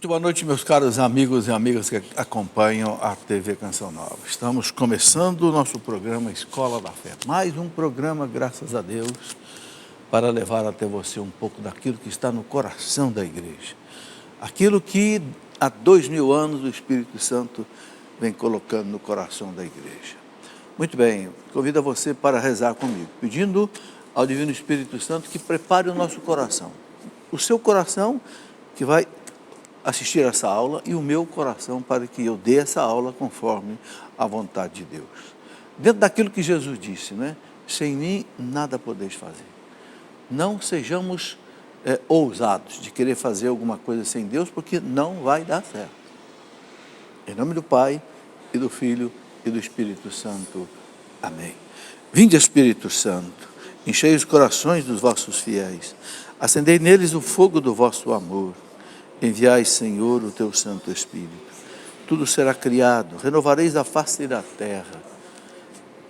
Muito boa noite, meus caros amigos e amigas que acompanham a TV Canção Nova. Estamos começando o nosso programa Escola da Fé. Mais um programa, graças a Deus, para levar até você um pouco daquilo que está no coração da igreja. Aquilo que há 2000 anos o Espírito Santo vem colocando no coração da igreja. Muito bem, convido a você para rezar comigo, pedindo ao Divino Espírito Santo que prepare o nosso coração. O seu coração que vai assistir essa aula e o meu coração para que eu dê essa aula conforme a vontade de Deus. Dentro daquilo que Jesus disse, né? Sem mim nada podeis fazer. Não sejamos ousados de querer fazer alguma coisa sem Deus, porque não vai dar certo. Em nome do Pai, e do Filho, e do Espírito Santo. Amém. Vinde, Espírito Santo, enchei os corações dos vossos fiéis, acendei neles o fogo do vosso amor. Enviai, Senhor, o teu Santo Espírito. Tudo será criado, renovareis a face da terra.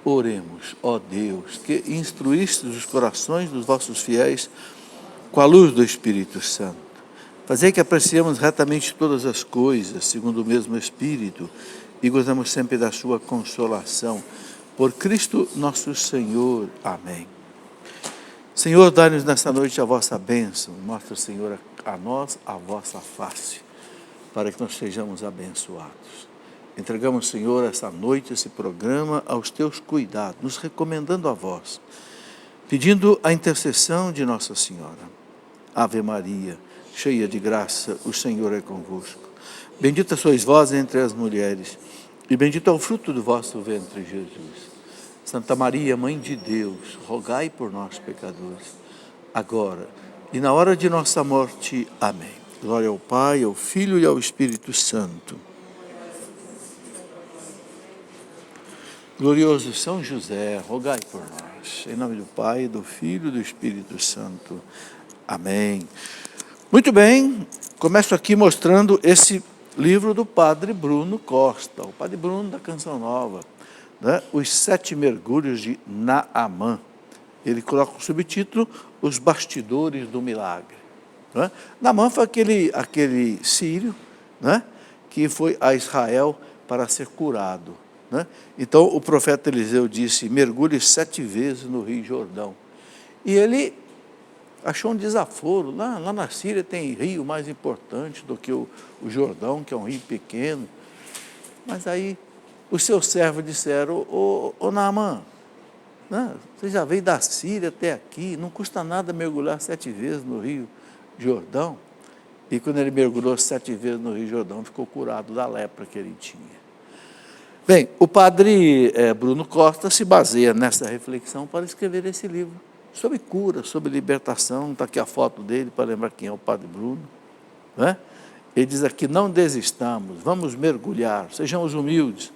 Oremos, ó Deus, que instruístes os corações dos vossos fiéis com a luz do Espírito Santo. Fazei que apreciemos retamente todas as coisas, segundo o mesmo Espírito, e gozamos sempre da sua consolação. Por Cristo nosso Senhor. Amém. Senhor, dai-nos nesta noite a vossa bênção. Mostra, Senhor, a nós a vossa face, para que nós sejamos abençoados. Entregamos, Senhor, esta noite, esse programa aos teus cuidados, nos recomendando a vós, pedindo a intercessão de Nossa Senhora. Ave Maria, cheia de graça, o Senhor é convosco. Bendita sois vós entre as mulheres, e bendito é o fruto do vosso ventre, Jesus. Santa Maria, Mãe de Deus, rogai por nós, pecadores, agora e na hora de nossa morte. Amém. Glória ao Pai, ao Filho e ao Espírito Santo. Glorioso São José, rogai por nós. Em nome do Pai, do Filho e do Espírito Santo. Amém. Muito bem, começo aqui mostrando esse livro do Padre Bruno Costa, o Padre Bruno da Canção Nova, né? Os 7 mergulhos de Naamã. Ele coloca o subtítulo, Os Bastidores do Milagre. Né? Naamã foi aquele sírio, né? Que foi a Israel para ser curado. Né? Então o profeta Eliseu disse, mergulhe 7 vezes no Rio Jordão. E ele achou um desaforo. Lá na Síria tem rio mais importante do que o Jordão, que é um rio pequeno. Mas aí os seus servos disseram, ô Naamã, né? Você já veio da Síria até aqui, não custa nada mergulhar 7 vezes no Rio Jordão. E quando ele mergulhou 7 vezes no Rio Jordão, ficou curado da lepra que ele tinha. Bem, o padre Bruno Costa se baseia nessa reflexão para escrever esse livro sobre cura, sobre libertação. Está aqui a foto dele para lembrar quem é o padre Bruno. Né? Ele diz aqui, não desistamos, vamos mergulhar, sejamos humildes.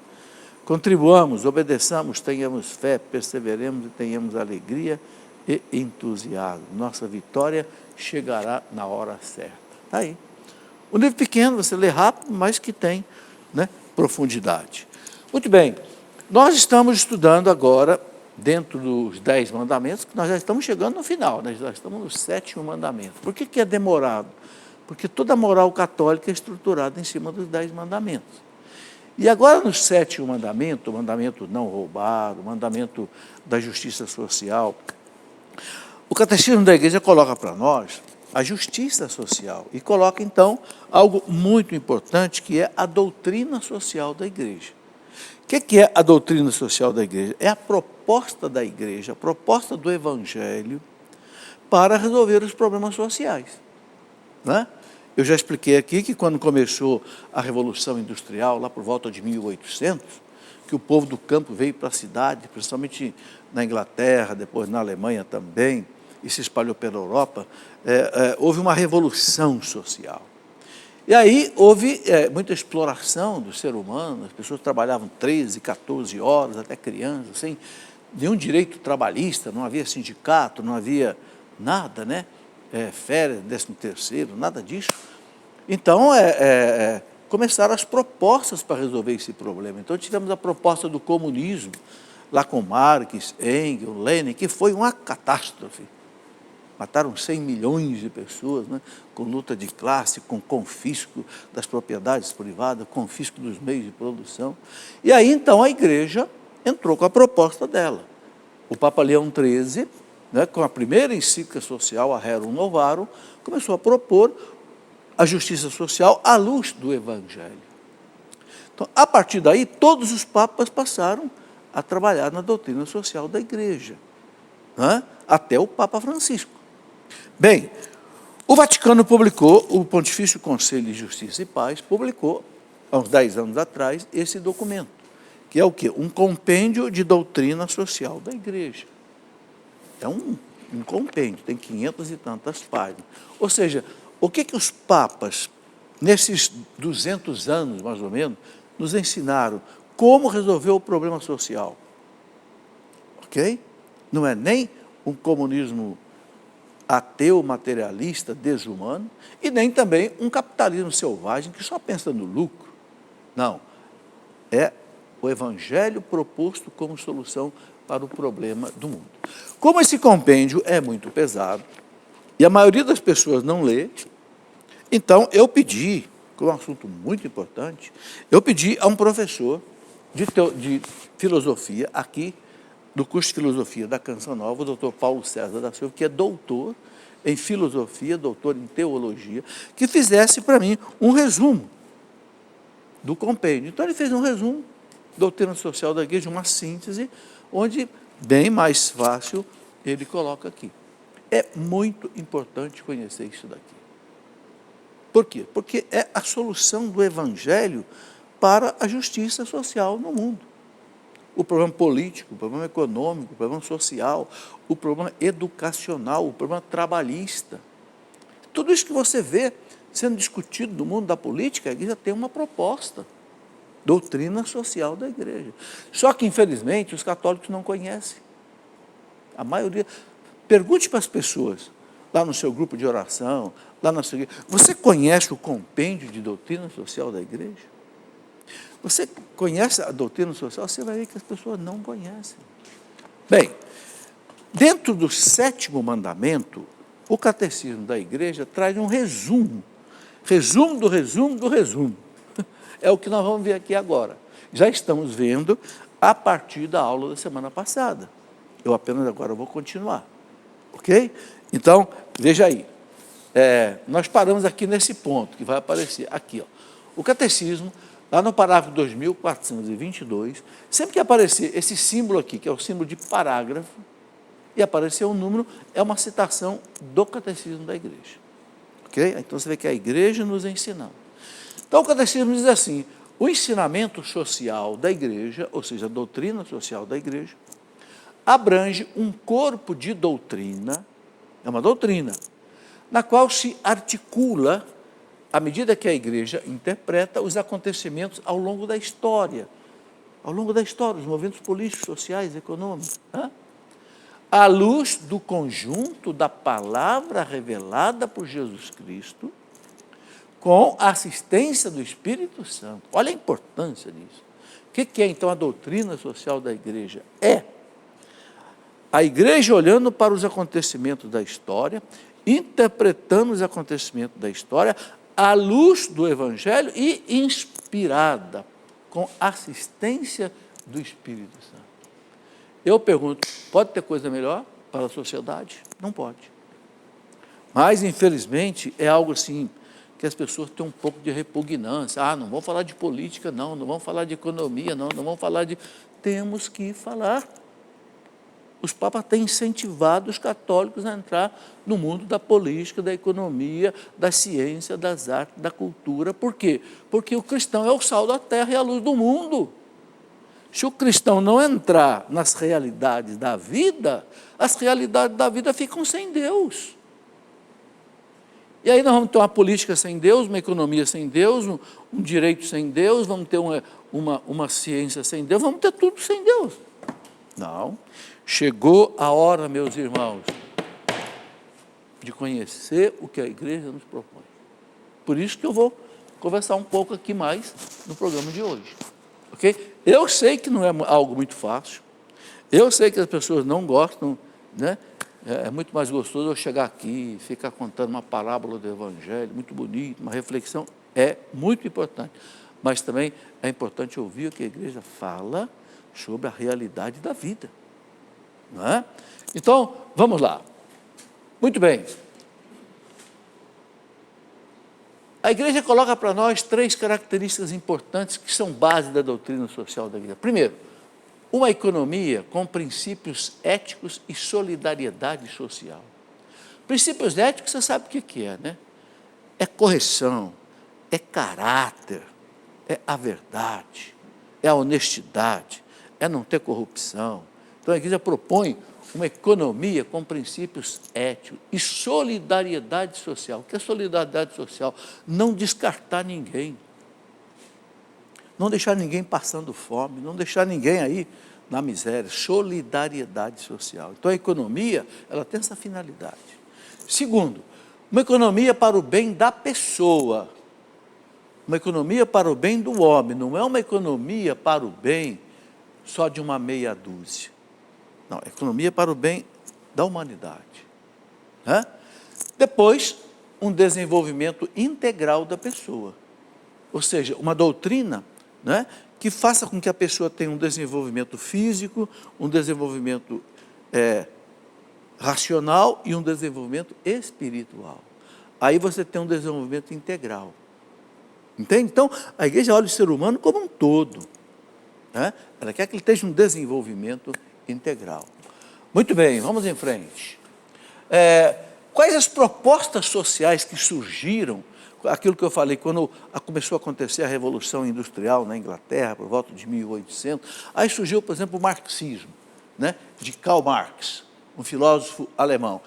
Contribuamos, obedeçamos, tenhamos fé, perseveremos e tenhamos alegria e entusiasmo. Nossa vitória chegará na hora certa. Está aí. Um livro pequeno, você lê rápido, mas que tem, né, profundidade. Muito bem, nós estamos estudando agora, dentro dos 10 mandamentos, que nós já estamos chegando no final, nós já estamos no 7º mandamento. Por que é demorado? Porque toda a moral católica é estruturada em cima dos 10 mandamentos. E agora no 7º mandamento, o mandamento não roubar, o mandamento da justiça social, o catecismo da igreja coloca para nós a justiça social e coloca então algo muito importante que é a doutrina social da igreja. O que é a doutrina social da igreja? É a proposta da igreja, a proposta do evangelho para resolver os problemas sociais, né? Eu já expliquei aqui que quando começou a Revolução Industrial, lá por volta de 1800, que o povo do campo veio para a cidade, principalmente na Inglaterra, depois na Alemanha também, e se espalhou pela Europa, houve uma revolução social. E aí houve muita exploração do ser humano, as pessoas trabalhavam 13, 14 horas, até crianças, sem nenhum direito trabalhista, não havia sindicato, não havia nada, né? Férias, 13º, nada disso. Então, começaram as propostas para resolver esse problema. Então, tivemos a proposta do comunismo, lá com Marx, Engels, Lenin, que foi uma catástrofe. mataram 100 milhões de pessoas, né? Com luta de classe, com confisco das propriedades privadas, confisco dos meios de produção. E aí, então, a igreja entrou com a proposta dela. O Papa Leão XIII, né, com a primeira encíclica social, a Rerum Novarum, começou a propor a justiça social à luz do Evangelho. Então, a partir daí, todos os papas passaram a trabalhar na doutrina social da igreja, né, até o Papa Francisco. Bem, o Vaticano publicou, o Pontifício Conselho de Justiça e Paz publicou, há uns 10 anos atrás, esse documento, que é o quê? Um compêndio de doutrina social da igreja. É um compêndio, tem 500 e tantas páginas. Ou seja, o que os papas, nesses 200 anos, mais ou menos, nos ensinaram? Como resolver o problema social. Ok? Não é nem um comunismo ateu, materialista, desumano, e nem também um capitalismo selvagem que só pensa no lucro. Não. É o Evangelho proposto como solução para o problema do mundo. Como esse compêndio é muito pesado, e a maioria das pessoas não lê, então eu pedi, como é um assunto muito importante, eu pedi a um professor de filosofia aqui, do curso de filosofia da Canção Nova, o doutor Paulo César da Silva, que é doutor em filosofia, doutor em teologia, que fizesse para mim um resumo do compêndio. Então ele fez um resumo, doutrina social da igreja, uma síntese, onde bem mais fácil ele coloca aqui. É muito importante conhecer isso daqui. Por quê? Porque é a solução do Evangelho para a justiça social no mundo. O problema político, o problema econômico, o problema social, o problema educacional, o problema trabalhista. Tudo isso que você vê sendo discutido no mundo da política, a igreja tem uma proposta. Doutrina social da igreja. Só que, infelizmente, os católicos não conhecem. A maioria. Pergunte para as pessoas, lá no seu grupo de oração, lá na sua igreja, você conhece o compêndio de doutrina social da igreja? Você conhece a doutrina social? Você vai ver que as pessoas não conhecem. Bem, dentro do 7º mandamento, o catecismo da igreja traz um resumo. Resumo do resumo do resumo. É o que nós vamos ver aqui agora. Já estamos vendo a partir da aula da semana passada. Eu apenas agora vou continuar. Ok? Então, veja aí. Nós paramos aqui nesse ponto, que vai aparecer aqui. Ó. O catecismo, lá no parágrafo 2422, sempre que aparecer esse símbolo aqui, que é o símbolo de parágrafo, e aparecer um número, é uma citação do catecismo da igreja. Ok? Então, você vê que é a igreja nos ensinando. Então, o catecismo diz assim, o ensinamento social da igreja, ou seja, a doutrina social da igreja, abrange um corpo de doutrina, é uma doutrina, na qual se articula, à medida que a igreja interpreta, os acontecimentos ao longo da história, os movimentos políticos, sociais, econômicos, à luz do conjunto da palavra revelada por Jesus Cristo, com a assistência do Espírito Santo. Olha a importância disso. O que é, então, a doutrina social da igreja? É a igreja olhando para os acontecimentos da história, interpretando os acontecimentos da história à luz do Evangelho e inspirada, com assistência do Espírito Santo. Eu pergunto, pode ter coisa melhor para a sociedade? Não pode. Mas, infelizmente, é algo assim que as pessoas têm um pouco de repugnância. Não vamos falar de política, não vamos falar de economia, não vamos falar de... Temos que falar. Os papas têm incentivado os católicos a entrar no mundo da política, da economia, da ciência, das artes, da cultura. Por quê? Porque o cristão é o sal da terra e a luz do mundo. Se o cristão não entrar nas realidades da vida, as realidades da vida ficam sem Deus. E aí nós vamos ter uma política sem Deus, uma economia sem Deus, um direito sem Deus, vamos ter uma ciência sem Deus, vamos ter tudo sem Deus. Não. Chegou a hora, meus irmãos, de conhecer o que a igreja nos propõe. Por isso que eu vou conversar um pouco aqui mais no programa de hoje. Ok? Eu sei que não é algo muito fácil, eu sei que as pessoas não gostam, né, É muito mais gostoso eu chegar aqui, ficar contando uma parábola do Evangelho, muito bonito, uma reflexão, é muito importante. Mas também é importante ouvir o que a igreja fala sobre a realidade da vida. Não é? Então, vamos lá. Muito bem. A igreja coloca para nós 3 características importantes que são base da doutrina social da igreja. Primeiro, uma economia com princípios éticos e solidariedade social. Princípios éticos, você sabe o que é, né? É correção, é caráter, é a verdade, é a honestidade, é não ter corrupção. Então a igreja propõe uma economia com princípios éticos e solidariedade social. O que é solidariedade social? Não descartar ninguém. Não deixar ninguém passando fome, não deixar ninguém aí na miséria. Solidariedade social. Então a economia, ela tem essa finalidade. Segundo, uma economia para o bem da pessoa. Uma economia para o bem do homem. Não é uma economia para o bem só de uma meia dúzia. Não, economia para o bem da humanidade. Né? Depois, um desenvolvimento integral da pessoa. Ou seja, uma doutrina, né, que faça com que a pessoa tenha um desenvolvimento físico, um desenvolvimento racional e um desenvolvimento espiritual. Aí você tem um desenvolvimento integral. Entende? Então, a igreja olha o ser humano como um todo. Né? Ela quer que ele tenha um desenvolvimento integral. Muito bem, vamos em frente. Quais as propostas sociais que surgiram, aquilo que eu falei, quando começou a acontecer a Revolução Industrial na Inglaterra, por volta de 1800, aí surgiu, por exemplo, o marxismo, né, de Karl Marx, um filósofo alemão.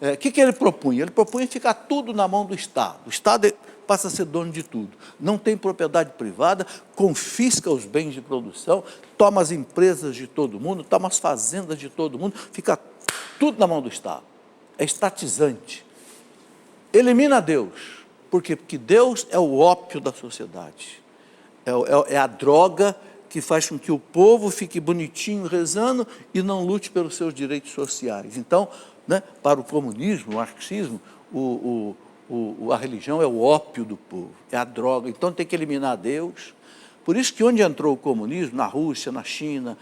O que ele propunha? Ele propunha ficar tudo na mão do Estado. O Estado passa a ser dono de tudo. Não tem propriedade privada, confisca os bens de produção, toma as empresas de todo mundo, toma as fazendas de todo mundo, fica tudo na mão do Estado. É estatizante. Elimina Deus. Por quê? Porque Deus é o ópio da sociedade. É a droga que faz com que o povo fique bonitinho rezando e não lute pelos seus direitos sociais. Então, né, para o comunismo, o marxismo, a religião é o ópio do povo, é a droga. Então tem que eliminar Deus. Por isso que onde entrou o comunismo, na Rússia, na China,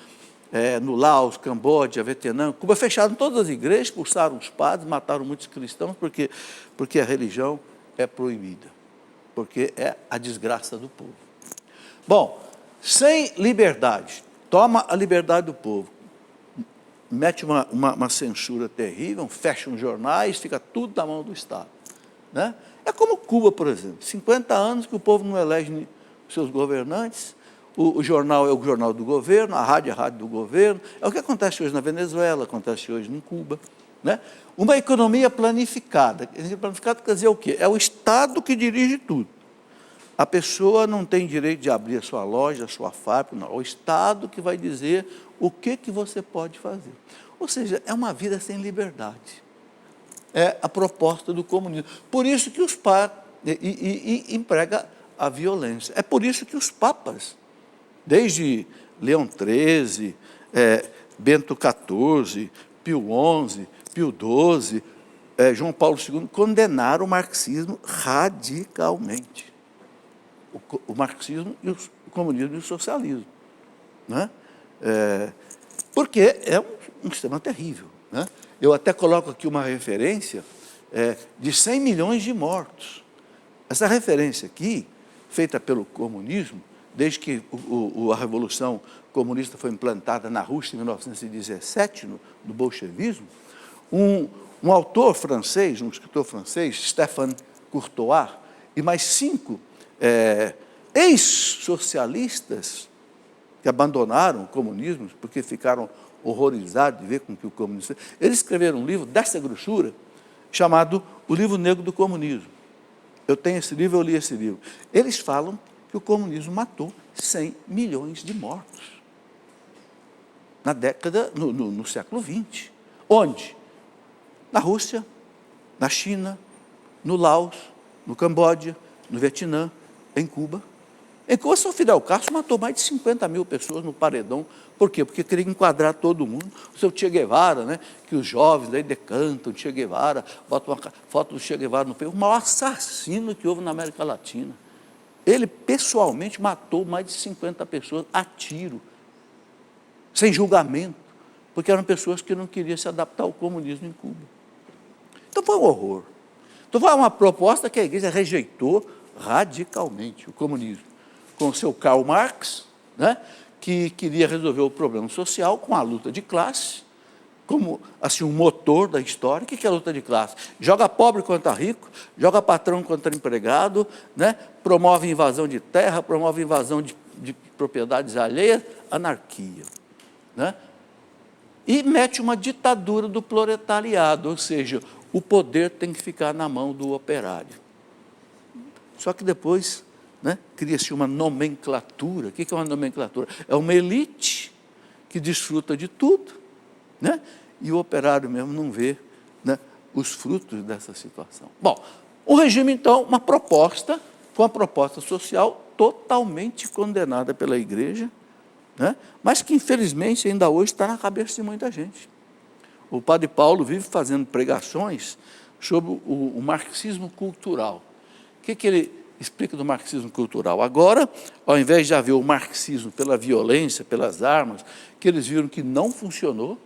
no Laos, Camboja, Vietnã, Cuba, fecharam todas as igrejas, expulsaram os padres, mataram muitos cristãos, porque a religião é proibida, porque é a desgraça do povo. Bom, sem liberdade, toma a liberdade do povo, mete uma censura terrível, fecha os jornais, fica tudo na mão do Estado. Né? É como Cuba, por exemplo, 50 anos que o povo não elege seus governantes, o jornal é o jornal do governo, a rádio é a rádio do governo, é o que acontece hoje na Venezuela, acontece hoje em Cuba. Né? Uma economia planificada. Planificada quer dizer o quê? É o Estado que dirige tudo. A pessoa não tem direito de abrir a sua loja, a sua fábrica, não. É o Estado que vai dizer o que você pode fazer. Ou seja, é uma vida sem liberdade. É a proposta do comunismo. Por isso que os papas emprega a violência. É por isso que os papas, desde Leão XIII, Bento XIV, Pio XI, Pio XII, João Paulo II, condenaram o marxismo radicalmente. O marxismo, o comunismo e o socialismo. Né? Porque é um sistema terrível. Né? Eu até coloco aqui uma referência de 100 milhões de mortos. Essa referência aqui, feita pelo comunismo, desde que a Revolução Comunista foi implantada na Rússia em 1917, no bolchevismo, um autor francês, um escritor francês, Stéphane Courtois, e mais 5 ex-socialistas que abandonaram o comunismo porque ficaram horrorizados de ver com que o comunismo... Eles escreveram um livro dessa grossura, chamado O Livro Negro do Comunismo. Eu tenho esse livro, eu li esse livro. Eles falam que o comunismo matou 100 milhões de mortos na década, no século XX. Onde? Na Rússia, na China, no Laos, no Camboja, no Vietnã, em Cuba. Enquanto o Fidel Castro matou mais de 50 mil pessoas no paredão. Por quê? Porque queria enquadrar todo mundo. O seu Che Guevara, né, que os jovens daí decantam, Che Guevara, botam uma foto do Che Guevara no peito, o maior assassino que houve na América Latina. Ele, pessoalmente, matou mais de 50 pessoas a tiro, sem julgamento, porque eram pessoas que não queriam se adaptar ao comunismo em Cuba. Então foi um horror. Então foi uma proposta que a igreja rejeitou radicalmente, o comunismo, com o seu Karl Marx, né, que queria resolver o problema social com a luta de classe, como assim, um motor da história. O que é a luta de classe? Joga pobre contra rico, joga patrão contra empregado, né, promove invasão de terra, promove invasão de propriedades alheias, anarquia. Né? E mete uma ditadura do proletariado, ou seja, o poder tem que ficar na mão do operário. Só que depois, né, cria-se uma nomenclatura. O que é uma nomenclatura? É uma elite que desfruta de tudo, né, e o operário mesmo não vê, né, os frutos dessa situação. Bom, o regime, então, uma proposta, foi uma proposta social totalmente condenada pela igreja, né, mas que, infelizmente, ainda hoje está na cabeça de muita gente. O padre Paulo vive fazendo pregações sobre o marxismo cultural. O que ele explica do marxismo cultural? Agora, ao invés de haver o marxismo pela violência, pelas armas, que eles viram que não funcionou.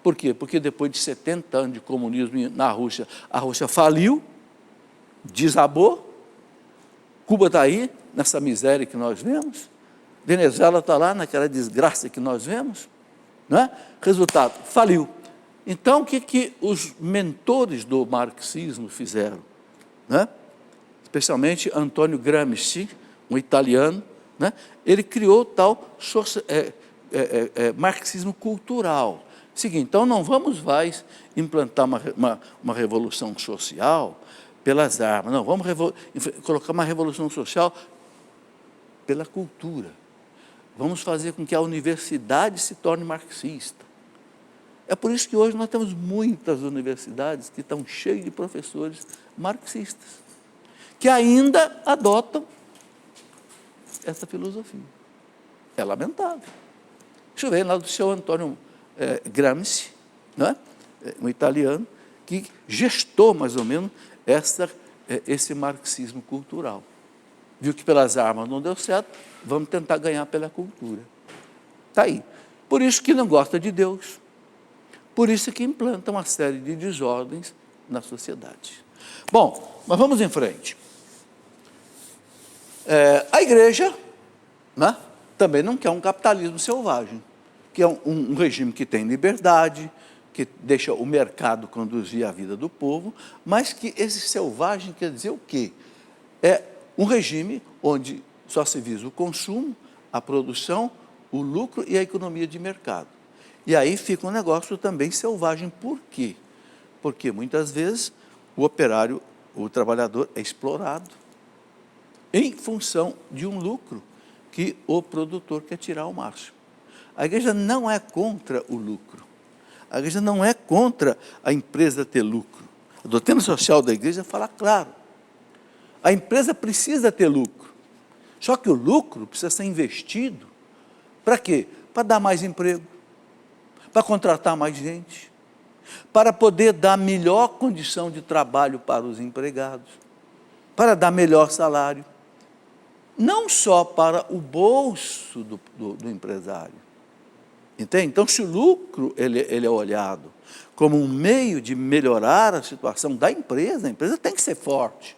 Por quê? Porque depois de 70 anos de comunismo na Rússia, a Rússia faliu, desabou, Cuba está aí, nessa miséria que nós vemos, Venezuela está lá, naquela desgraça que nós vemos, né? Resultado, faliu. Então, o que os mentores do marxismo fizeram? Né? Especialmente Antônio Gramsci, um italiano, né? Ele criou o tal marxismo cultural. Seguinte, então não vamos mais implantar uma revolução social pelas armas, não, vamos colocar uma revolução social pela cultura. Vamos fazer com que a universidade se torne marxista. É por isso que hoje nós temos muitas universidades que estão cheias de professores marxistas, que ainda adotam essa filosofia. É lamentável. Deixa eu ver lá do seu Antônio Gramsci, né? Um italiano, que gestou mais ou menos esse marxismo cultural. Viu que pelas armas não deu certo, vamos tentar ganhar pela cultura. Está aí. Por isso que não gosta de Deus. Por isso que implanta uma série de desordens na sociedade. Bom, mas vamos em frente. A igreja, né, também não quer um capitalismo selvagem, que é um regime que tem liberdade, que deixa o mercado conduzir a vida do povo, mas que esse selvagem quer dizer o quê? É um regime onde só se visa o consumo, a produção, o lucro e a economia de mercado. E aí fica um negócio também selvagem. Por quê? Porque muitas vezes o operário, o trabalhador é explorado em função de um lucro que o produtor quer tirar ao máximo. A igreja não é contra o lucro. A igreja não é contra a empresa ter lucro. A doutrina social da igreja fala claro. A empresa precisa ter lucro. Só que o lucro precisa ser investido. Para quê? Para dar mais emprego, para contratar mais gente, para poder dar melhor condição de trabalho para os empregados, para dar melhor salário, não só para o bolso do empresário. Entende? Então, se o lucro ele é olhado como um meio de melhorar a situação da empresa, a empresa tem que ser forte.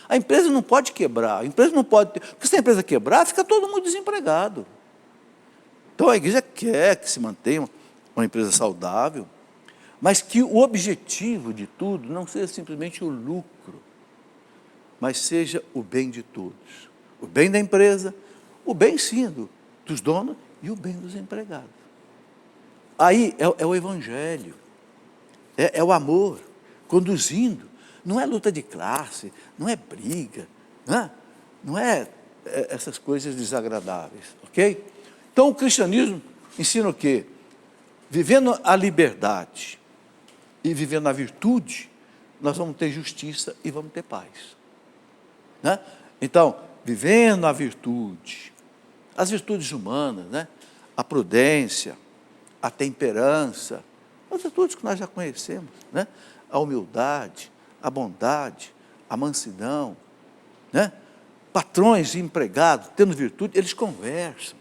A empresa não pode quebrar, a empresa não pode porque se a empresa quebrar, fica todo mundo desempregado. Então, a igreja quer que se mantenha uma empresa saudável, mas que o objetivo de tudo não seja simplesmente o lucro, mas seja o bem de todos. O bem da empresa, o bem, sim, dos donos e o bem dos empregados. Aí é o evangelho, é o amor conduzindo. Não é luta de classe, não é briga, não é essas coisas desagradáveis, ok? Então, o cristianismo ensina o quê? Vivendo a liberdade e vivendo a virtude, nós vamos ter justiça e vamos ter paz. Né? Então, vivendo a virtude, as virtudes humanas, né? A prudência, a temperança, as virtudes que nós já conhecemos, né? A humildade, a bondade, a mansidão, né? Patrões e empregados, tendo virtude, eles conversam,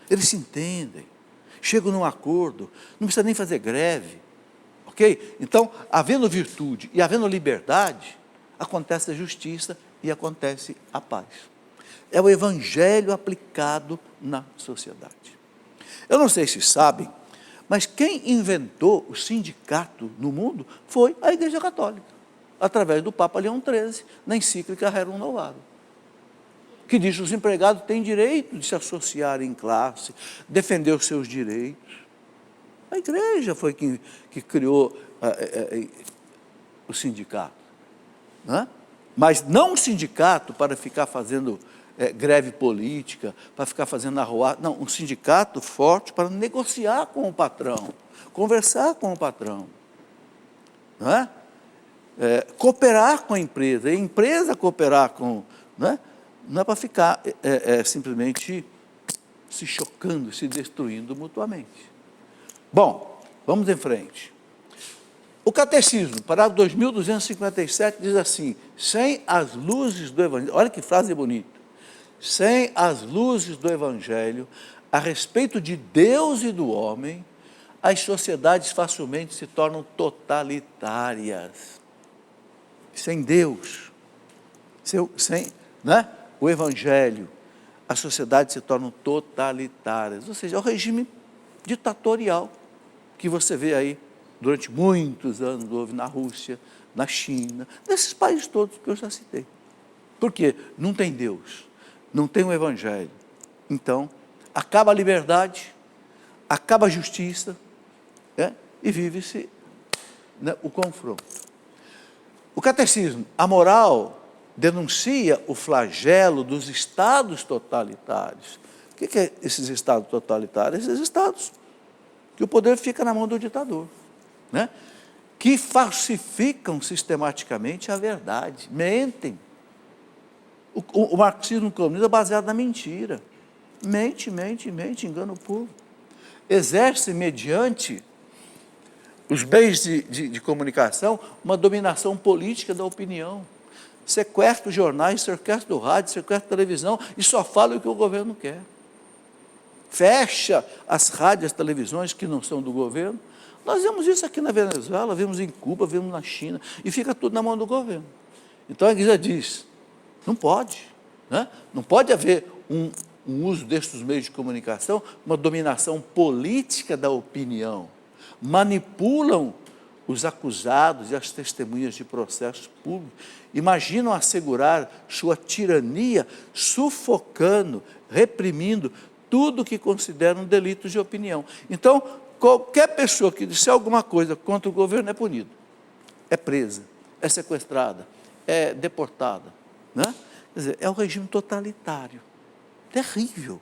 eles se entendem, chegam num acordo, não precisa nem fazer greve, ok? Então, havendo virtude e havendo liberdade, acontece a justiça e acontece a paz. É o evangelho aplicado na sociedade. Eu não sei se sabem, mas quem inventou o sindicato no mundo foi a Igreja Católica, através do Papa Leão XIII, na encíclica Rerum Novarum, que diz que os empregados têm direito de se associar em classe, defender os seus direitos. A igreja foi que criou o sindicato. Né? Mas não um sindicato para ficar fazendo greve política, para ficar fazendo arruar. Não, um sindicato forte para negociar com o patrão, conversar com o patrão. Não é? Cooperar com a empresa cooperar com... Não é para ficar simplesmente se chocando, se destruindo mutuamente. Bom, vamos em frente. O Catecismo, parágrafo 2257, diz assim: sem as luzes do Evangelho, olha que frase bonita, sem as luzes do Evangelho, a respeito de Deus e do homem, as sociedades facilmente se tornam totalitárias. Sem Deus, sem o Evangelho, as sociedades se tornam totalitárias, ou seja, é o regime ditatorial que você vê aí durante muitos anos, houve na Rússia, na China, nesses países todos que eu já citei. Por quê? Não tem Deus, não tem o Evangelho. Então, acaba a liberdade, acaba a justiça, e vive-se o confronto. O Catecismo, a moral denuncia o flagelo dos estados totalitários. O que é esses estados totalitários? Esses estados que o poder fica na mão do ditador, né? Que falsificam sistematicamente a verdade, mentem. O marxismo comunista é baseado na mentira. Mente, engana o povo. Exerce mediante os meios de comunicação uma dominação política da opinião. Sequestra os jornais, sequestra o rádio, sequestra a televisão e só fala o que o governo quer. Fecha as rádios, as televisões que não são do governo. Nós vemos isso aqui na Venezuela, vemos em Cuba, vemos na China, e fica tudo na mão do governo. Então a igreja diz, não pode, né? Não pode haver um uso destes meios de comunicação, uma dominação política da opinião. Manipulam os acusados e as testemunhas de processos públicos, imaginam assegurar sua tirania, sufocando, reprimindo tudo que consideram delitos de opinião. Então, qualquer pessoa que disser alguma coisa contra o governo é punido, é presa, é sequestrada, é deportada. Né? Quer dizer, é um regime totalitário, terrível.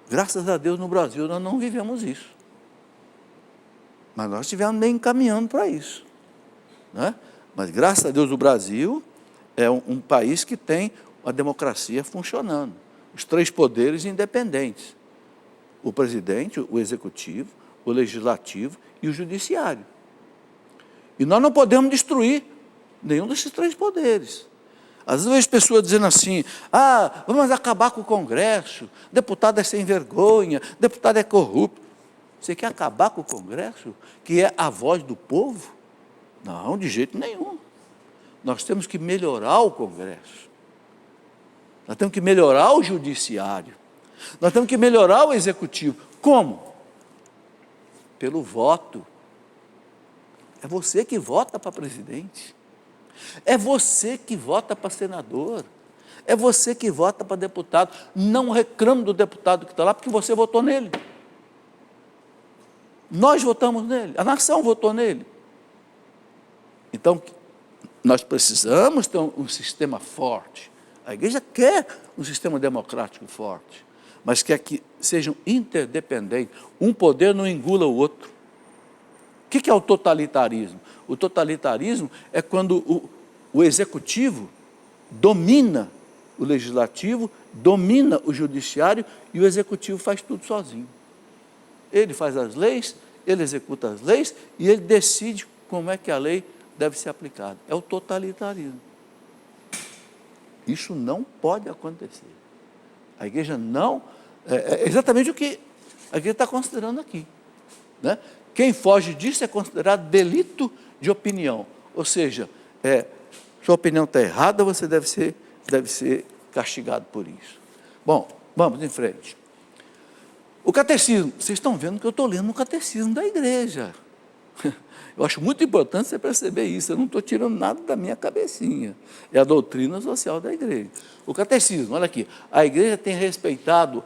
Graças a Deus, no Brasil, nós não vivemos isso. Mas nós estivemos meio encaminhando para isso. Né? Mas, graças a Deus, o Brasil é um país que tem a democracia funcionando. Os três poderes independentes. O presidente, o executivo, o legislativo e o judiciário. E nós não podemos destruir nenhum desses três poderes. Às vezes eu vejo pessoas dizendo assim, vamos acabar com o Congresso, deputado é sem vergonha, deputado é corrupto. Você quer acabar com o Congresso, que é a voz do povo? Não, de jeito nenhum. Nós temos que melhorar o Congresso. Nós temos que melhorar o judiciário. Nós temos que melhorar o executivo. Como? Pelo voto. É você que vota para presidente. É você que vota para senador. É você que vota para deputado. Não reclame do deputado que está lá, porque você votou nele. Nós votamos nele, a nação votou nele. Então, nós precisamos ter um sistema forte. A igreja quer um sistema democrático forte, mas quer que sejam interdependentes. Um poder não engula o outro. O que é o totalitarismo? O totalitarismo é quando o executivo domina o legislativo, domina o judiciário e o executivo faz tudo sozinho. Ele faz as leis, ele executa as leis e ele decide como é que a lei deve ser aplicada. É o totalitarismo. Isso não pode acontecer. A igreja não... É exatamente o que a igreja está considerando aqui, né? Quem foge disso é considerado delito de opinião. Ou seja, sua opinião está errada, você deve ser castigado por isso. Bom, vamos em frente. O catecismo. Vocês estão vendo que eu estou lendo o catecismo da igreja. Eu acho muito importante você perceber isso. Eu não estou tirando nada da minha cabecinha. É a doutrina social da igreja. O catecismo, olha aqui. A igreja tem rejeitado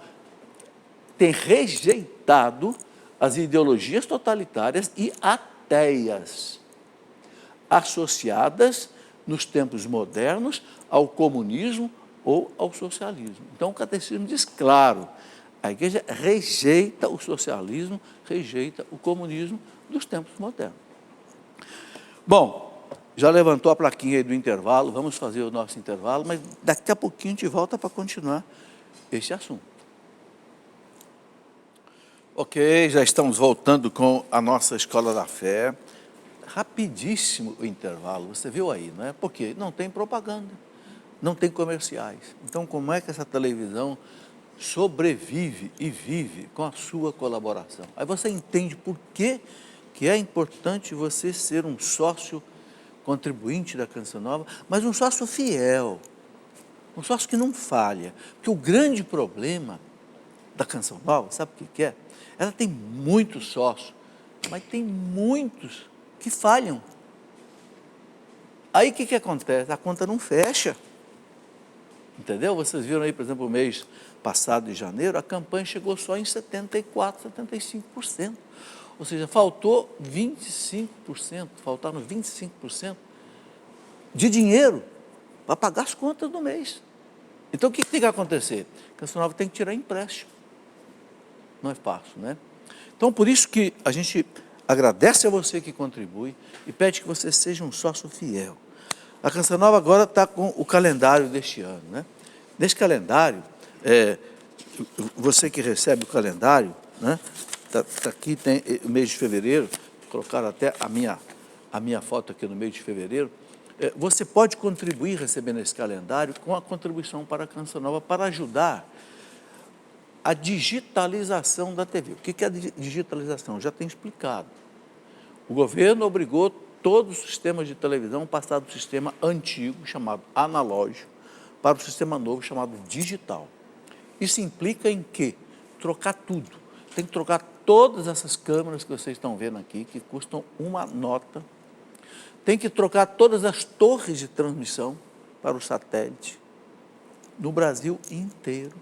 as ideologias totalitárias e ateias associadas nos tempos modernos ao comunismo ou ao socialismo. Então, o catecismo diz claro, a igreja rejeita o socialismo, rejeita o comunismo dos tempos modernos. Bom, já levantou a plaquinha aí do intervalo, vamos fazer o nosso intervalo, mas daqui a pouquinho a gente volta para continuar esse assunto. Ok, já estamos voltando com a nossa Escola da Fé. Rapidíssimo o intervalo, você viu aí, não é? Porque não tem propaganda, não tem comerciais. Então, como é que essa televisão sobrevive e vive com a sua colaboração? Aí você entende por que é importante você ser um sócio contribuinte da Canção Nova, mas um sócio fiel, um sócio que não falha. Porque o grande problema da Canção Nova, sabe o que é? Ela tem muitos sócios, mas tem muitos que falham. Aí o que acontece? A conta não fecha. Entendeu? Vocês viram aí, por exemplo, o mês passado de janeiro, a campanha chegou só em 74%, 75%. Ou seja, faltou 25%, faltaram 25% de dinheiro para pagar as contas do mês. Então, o que tem que acontecer? A Canção Nova tem que tirar empréstimo. Não é fácil, né? Então, por isso que a gente agradece a você que contribui e pede que você seja um sócio fiel. A Canção Nova agora está com o calendário deste ano, né? Nesse calendário, você que recebe o calendário, né? Tá aqui, tem o mês de fevereiro, colocaram até a minha foto aqui no mês de fevereiro. Você pode contribuir recebendo esse calendário com a contribuição para a Canção Nova para ajudar a digitalização da TV. O que é a digitalização? Já tem explicado. O governo obrigou todos os sistemas de televisão a passar do sistema antigo, chamado analógico, para o sistema novo, chamado digital. Isso implica em quê? Trocar tudo. Tem que trocar todas essas câmeras que vocês estão vendo aqui, que custam uma nota. Tem que trocar todas as torres de transmissão para o satélite, no Brasil inteiro.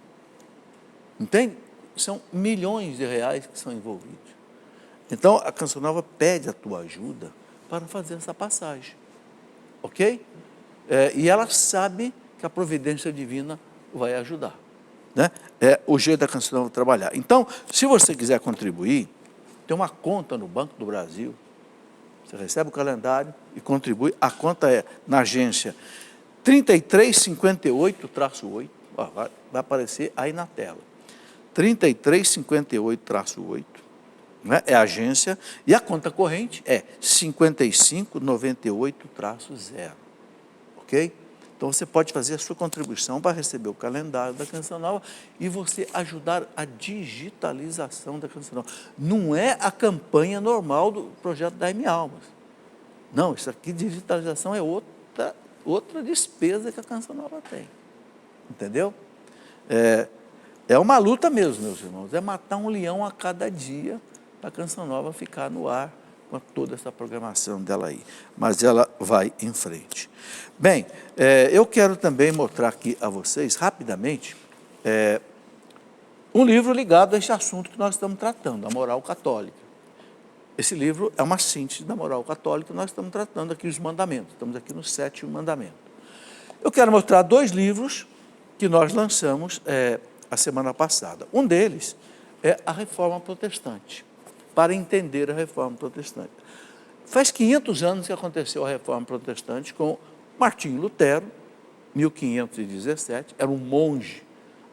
Entende? São milhões de reais que são envolvidos. Então, a Canção Nova pede a tua ajuda para fazer essa passagem. Ok? E ela sabe que a providência divina vai ajudar. Né? É o jeito da Canção Nova trabalhar. Então, se você quiser contribuir, tem uma conta no Banco do Brasil. Você recebe o calendário e contribui. A conta é na agência 3358-8. Vai aparecer aí na tela. 3358-8, né? É a agência, e a conta corrente é 5598-0, ok? Então, você pode fazer a sua contribuição para receber o calendário da Canção Nova e você ajudar a digitalização da Canção Nova. Não é a campanha normal do projeto Dai-me Almas. Não, isso aqui, digitalização, é outra despesa que a Canção Nova tem. Entendeu? É uma luta mesmo, meus irmãos, é matar um leão a cada dia para a Canção Nova ficar no ar com toda essa programação dela aí. Mas ela vai em frente. Bem, eu quero também mostrar aqui a vocês, rapidamente, um livro ligado a esse assunto que nós estamos tratando, a moral católica. Esse livro é uma síntese da moral católica, nós estamos tratando aqui os mandamentos, estamos aqui no 7º mandamento. Eu quero mostrar 2 livros que nós lançamos a semana passada. Um deles é a Reforma Protestante, para entender a Reforma Protestante. Faz 500 anos que aconteceu a Reforma Protestante com Martinho Lutero, 1517, era um monge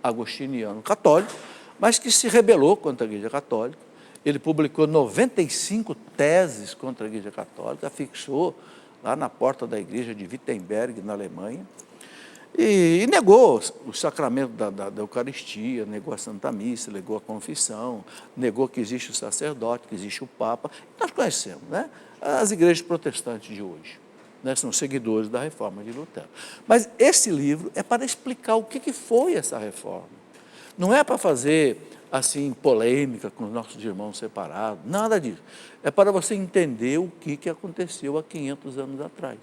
agostiniano católico, mas que se rebelou contra a Igreja Católica. Ele publicou 95 teses contra a Igreja Católica, fixou lá na porta da igreja de Wittenberg, na Alemanha, e negou o sacramento da Eucaristia, negou a Santa Missa, negou a confissão, negou que existe o sacerdote, que existe o Papa. Nós conhecemos, né? As igrejas protestantes de hoje, né? São seguidores da reforma de Lutero. Mas esse livro é para explicar o que foi essa reforma. Não é para fazer assim polêmica com os nossos irmãos separados, nada disso. É para você entender o que aconteceu há 500 anos atrás.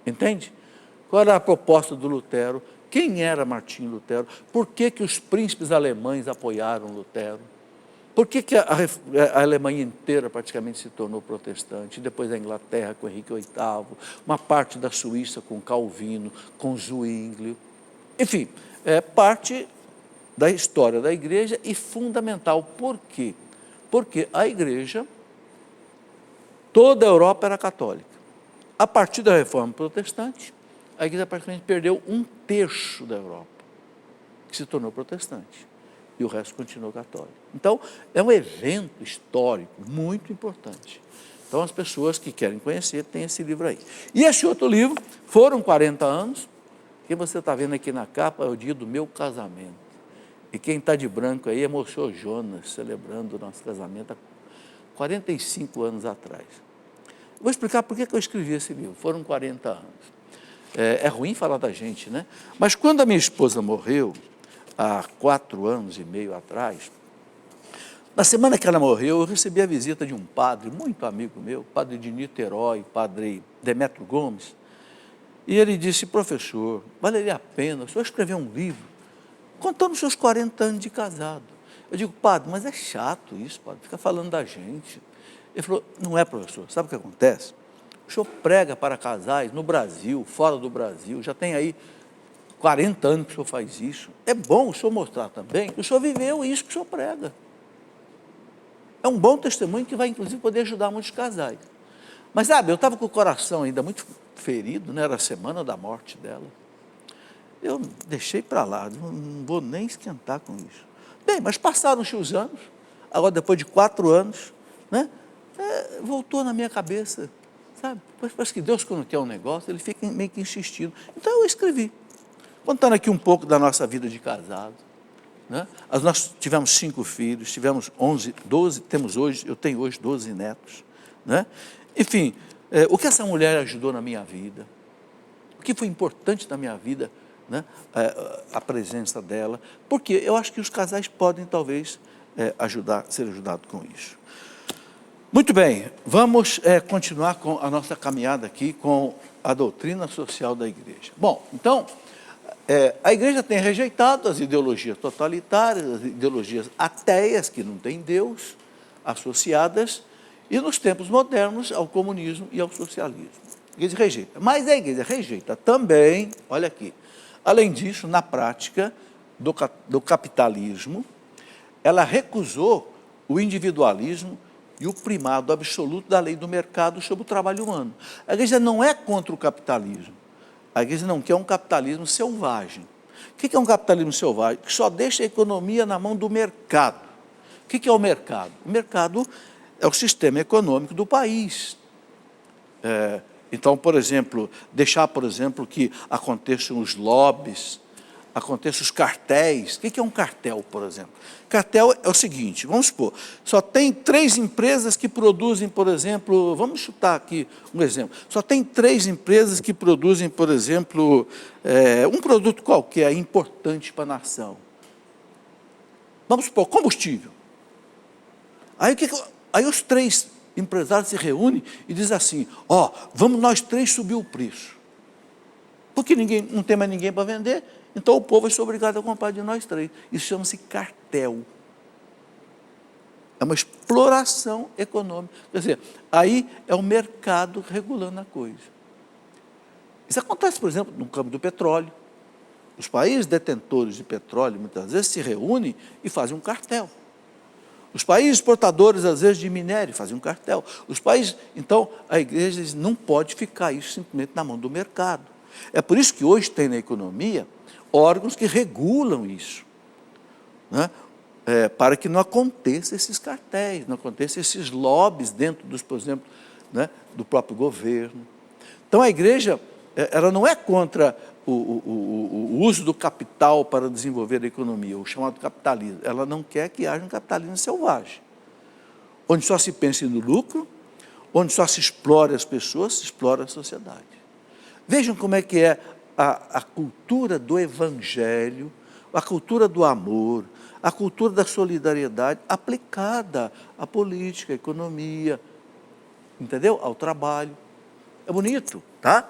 Entende? Qual era a proposta do Lutero? Quem era Martinho Lutero? Por que os príncipes alemães apoiaram Lutero? Por que a Alemanha inteira praticamente se tornou protestante? Depois a Inglaterra com Henrique VIII, uma parte da Suíça com Calvino, com Zwinglio. Enfim, é parte da história da igreja e fundamental. Por quê? Porque a igreja, toda a Europa era católica. A partir da reforma protestante, a igreja praticamente perdeu 1/3 da Europa, que se tornou protestante, e o resto continuou católico. Então, é um evento histórico muito importante. Então, as pessoas que querem conhecer, têm esse livro aí. E esse outro livro, foram 40 anos, que você está vendo aqui na capa, é o dia do meu casamento. E quem está de branco aí é Moçô Jonas, celebrando o nosso casamento há 45 anos atrás. Vou explicar por que eu escrevi esse livro. Foram 40 anos. É ruim falar da gente, né? Mas quando a minha esposa morreu, há 4 anos e meio atrás, na semana que ela morreu, eu recebi a visita de um padre, muito amigo meu, padre de Niterói, padre Demétrio Gomes, e ele disse: professor, valeria a pena o senhor escrever um livro contando os seus 40 anos de casado. Eu digo: padre, mas é chato isso, padre, fica falando da gente. Ele falou: não é, professor, sabe o que acontece? O senhor prega para casais no Brasil, fora do Brasil, já tem aí 40 anos que o senhor faz isso. É bom o senhor mostrar também que o senhor viveu isso que o senhor prega. É um bom testemunho que vai, inclusive, poder ajudar muitos casais. Mas, sabe, eu estava com o coração ainda muito ferido, né? Era a semana da morte dela. Eu deixei para lá, não vou nem esquentar com isso. Bem, mas passaram-se os anos, agora depois de 4 anos, né? Voltou na minha cabeça, sabe? Parece que Deus, quando quer um negócio, ele fica meio que insistindo. Então eu escrevi, contando aqui um pouco da nossa vida de casado, né? Nós tivemos 5 filhos, tivemos 12, eu tenho hoje 12 netos, né? Enfim, o que essa mulher ajudou na minha vida, o que foi importante na minha vida, né? A presença dela, porque eu acho que os casais podem talvez ser ajudados com isso. Muito bem, vamos continuar com a nossa caminhada aqui com a doutrina social da igreja. Bom, então, a igreja tem rejeitado as ideologias totalitárias, as ideologias ateias, que não têm Deus, associadas, e nos tempos modernos ao comunismo e ao socialismo. A igreja rejeita, mas a igreja rejeita também, olha aqui, além disso, na prática do capitalismo, ela recusou o individualismo e o primado absoluto da lei do mercado sobre o trabalho humano. A igreja não é contra o capitalismo. A igreja não quer um capitalismo selvagem. O que é um capitalismo selvagem? Que só deixa a economia na mão do mercado. O que é o mercado? O mercado é o sistema econômico do país. Então, por exemplo, deixar, por exemplo, que aconteçam os lobbies, aconteçam os cartéis. O que é um cartel, por exemplo? Cartel é o seguinte, vamos supor, só tem 3 empresas que produzem, por exemplo, vamos chutar aqui um exemplo, só tem 3 empresas que produzem, por exemplo, um produto qualquer importante para a nação. Vamos supor, combustível. Aí os 3 empresários se reúnem e dizem assim: vamos nós 3 subir o preço. Porque não tem mais ninguém para vender, então o povo vai ser obrigado a comprar de nós 3. Isso chama-se cartel. É uma exploração econômica. Quer dizer, aí é o mercado regulando a coisa. Isso acontece, por exemplo, no campo do petróleo. Os países detentores de petróleo, muitas vezes, se reúnem e fazem um cartel. Os países exportadores, às vezes, de minério, fazem um cartel. Então, a igreja não pode ficar isso simplesmente na mão do mercado. É por isso que hoje tem na economia órgãos que regulam isso, né? Para que não aconteça esses cartéis, não aconteça esses lobbies dentro dos, por exemplo, né, do próprio governo. Então a igreja, ela não é contra o uso do capital para desenvolver a economia, o chamado capitalismo. Ela não quer que haja um capitalismo selvagem, onde só se pense no lucro, onde só se explora as pessoas, se explora a sociedade. Vejam como é que é a cultura do evangelho, a cultura do amor, a cultura da solidariedade aplicada à política, à economia, entendeu? Ao trabalho. É bonito, tá?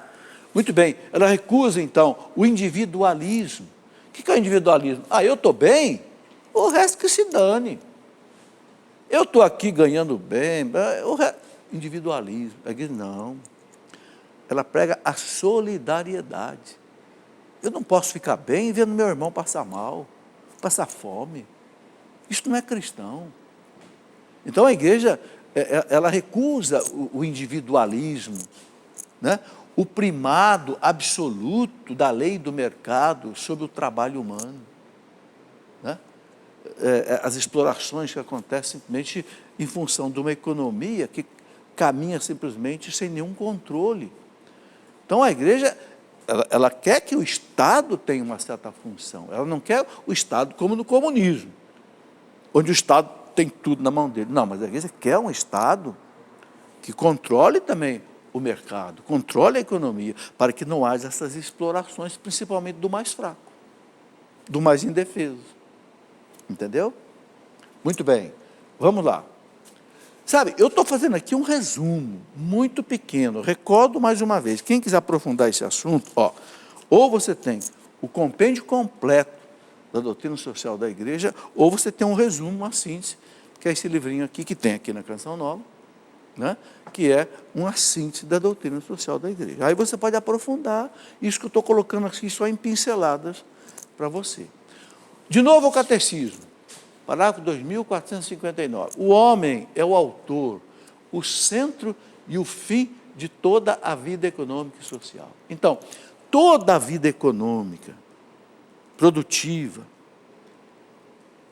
Muito bem, ela recusa, então, o individualismo. O que é o individualismo? Eu estou bem, o resto que se dane. Eu estou aqui ganhando bem, individualismo. A igreja não. Ela prega a solidariedade. Eu não posso ficar bem vendo meu irmão passar mal, passar fome. Isso não é cristão. Então a igreja, ela recusa o individualismo, né? O primado absoluto da lei do mercado sobre o trabalho humano, né? As explorações que acontecem simplesmente em função de uma economia que caminha simplesmente sem nenhum controle. Então a igreja, ela quer que o Estado tenha uma certa função, ela não quer o Estado como no comunismo, onde o Estado tem tudo na mão dele. Não, mas a igreja quer um Estado que controle também o mercado, controle a economia, para que não haja essas explorações, principalmente do mais fraco, do mais indefeso. Entendeu? Muito bem, vamos lá. Sabe, eu estou fazendo aqui um resumo muito pequeno. Recordo mais uma vez, quem quiser aprofundar esse assunto, ou você tem o compêndio completo da doutrina social da igreja, ou você tem um resumo, uma síntese, que é esse livrinho aqui, que tem aqui na Canção Nova, né? Que é uma síntese da doutrina social da igreja. Aí você pode aprofundar isso que eu estou colocando aqui só em pinceladas para você. De novo o catecismo. Parágrafo 2459. O homem é o autor, o centro e o fim de toda a vida econômica e social. Então, toda a vida econômica, produtiva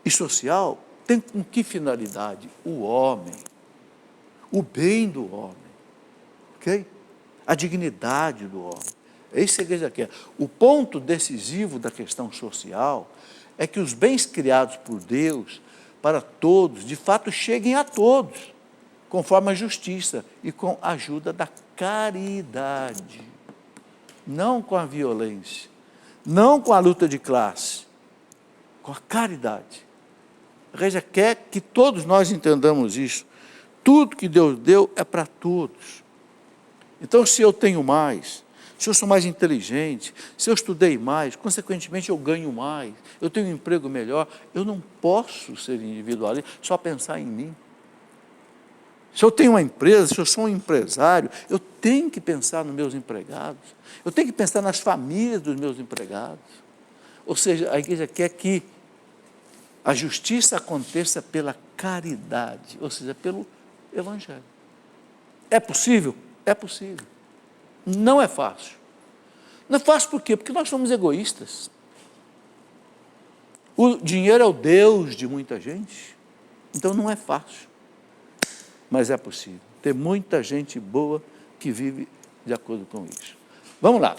e social tem com que finalidade? O homem, o bem do homem, ok? A dignidade do homem. É isso que a igreja quer. O ponto decisivo da questão social é que os bens criados por Deus para todos, de fato, cheguem a todos, conforme a justiça e com a ajuda da caridade, não com a violência, não com a luta de classe, com a caridade. A igreja quer que todos nós entendamos isso. Tudo que Deus deu é para todos. Então, se eu tenho mais, se eu sou mais inteligente, se eu estudei mais, consequentemente eu ganho mais, eu tenho um emprego melhor, eu não posso ser individualista, só pensar em mim. Se eu tenho uma empresa, se eu sou um empresário, eu tenho que pensar nos meus empregados, eu tenho que pensar nas famílias dos meus empregados. Ou seja, a igreja quer que a justiça aconteça pela caridade, ou seja, pelo Evangelho. É possível? É possível. Não é fácil. Não é fácil por quê? Porque nós somos egoístas. O dinheiro é o Deus de muita gente, então não é fácil. Mas é possível. Tem muita gente boa que vive de acordo com isso. Vamos lá.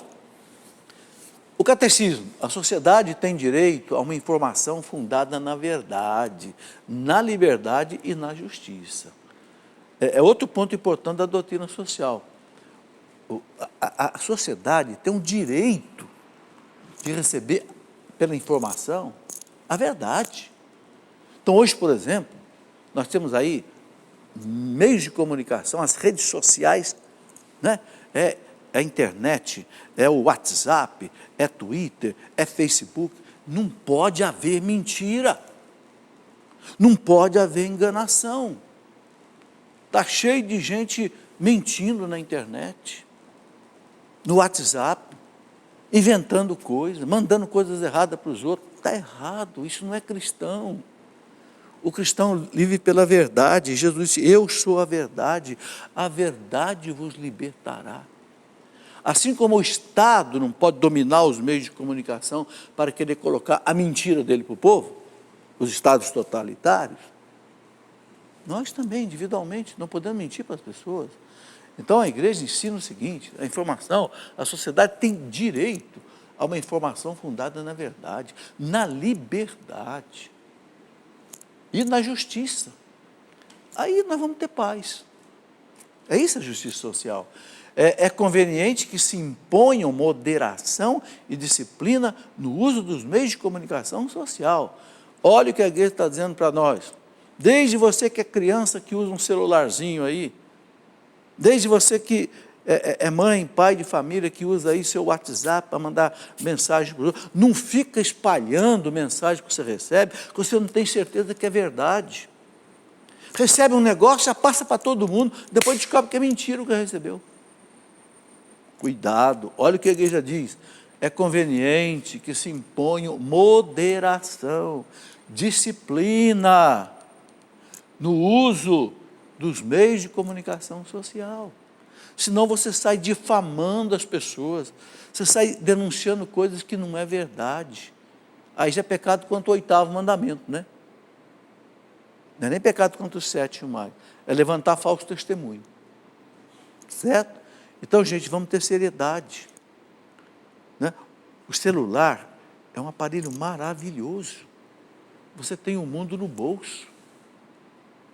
O catecismo. A sociedade tem direito a uma informação fundada na verdade, na liberdade e na justiça. É outro ponto importante da doutrina social. A sociedade tem um direito de receber pela informação a verdade. Então, hoje, por exemplo, nós temos aí meios de comunicação, as redes sociais, né? É a internet, é o WhatsApp, é Twitter, é Facebook. Não pode haver mentira. Não pode haver enganação. Está cheio de gente mentindo na internet, no WhatsApp, inventando coisas, mandando coisas erradas para os outros. Está errado, isso não é cristão. O cristão vive pela verdade. Jesus disse, eu sou a verdade vos libertará. Assim como o Estado não pode dominar os meios de comunicação para querer colocar a mentira dele para o povo, os Estados totalitários, nós também, individualmente, não podemos mentir para as pessoas. Então a igreja ensina o seguinte: a informação, a sociedade tem direito a uma informação fundada na verdade, na liberdade e na justiça. Aí nós vamos ter paz. É isso a justiça social. É conveniente que se imponham moderação e disciplina no uso dos meios de comunicação social. Olha o que a igreja está dizendo para nós. Desde você que é criança que usa um celularzinho aí, desde você que é mãe, pai de família que usa aí seu WhatsApp para mandar mensagem para os outros, não fica espalhando mensagem que você recebe, que você não tem certeza que é verdade. Recebe um negócio, já passa para todo mundo, depois descobre que é mentira o que recebeu. Cuidado, olha o que a igreja diz. É conveniente que se imponha moderação, disciplina no uso dos meios de comunicação social. Senão você sai difamando as pessoas, você sai denunciando coisas que não é verdade. Aí já é pecado contra o 8º mandamento, né? Não é nem pecado contra o 7º mais, é levantar falso testemunho. Certo? Então, gente, vamos ter seriedade. Né? O celular é um aparelho maravilhoso. Você tem o mundo no bolso.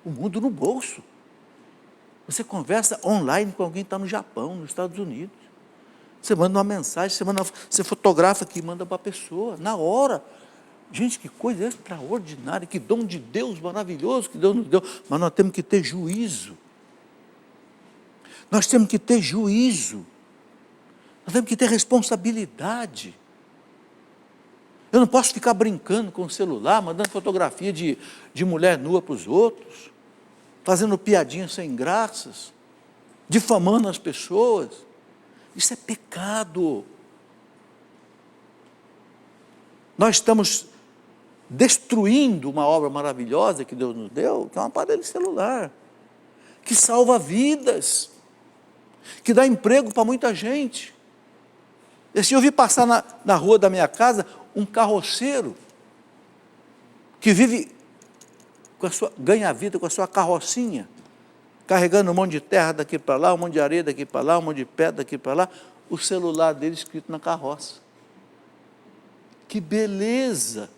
O mundo no bolso. Você conversa online com alguém que está no Japão, nos Estados Unidos. Você manda uma mensagem, você fotografa aqui e manda para a pessoa, na hora. Gente, que coisa extraordinária, que dom de Deus maravilhoso que Deus nos deu. Mas nós temos que ter juízo. Nós temos que ter juízo. Nós temos que ter responsabilidade. Eu não posso ficar brincando com o celular, mandando fotografia de mulher nua para os outros, fazendo piadinhas sem graças, difamando as pessoas. Isso é pecado. Nós estamos destruindo uma obra maravilhosa que Deus nos deu, que é um aparelho celular, que salva vidas, que dá emprego para muita gente. Eu vi passar na rua da minha casa um carroceiro que vive ganha vida com a sua carrocinha, carregando um monte de terra daqui para lá, um monte de areia daqui para lá, um monte de pedra daqui para lá, o celular dele escrito na carroça. Que beleza!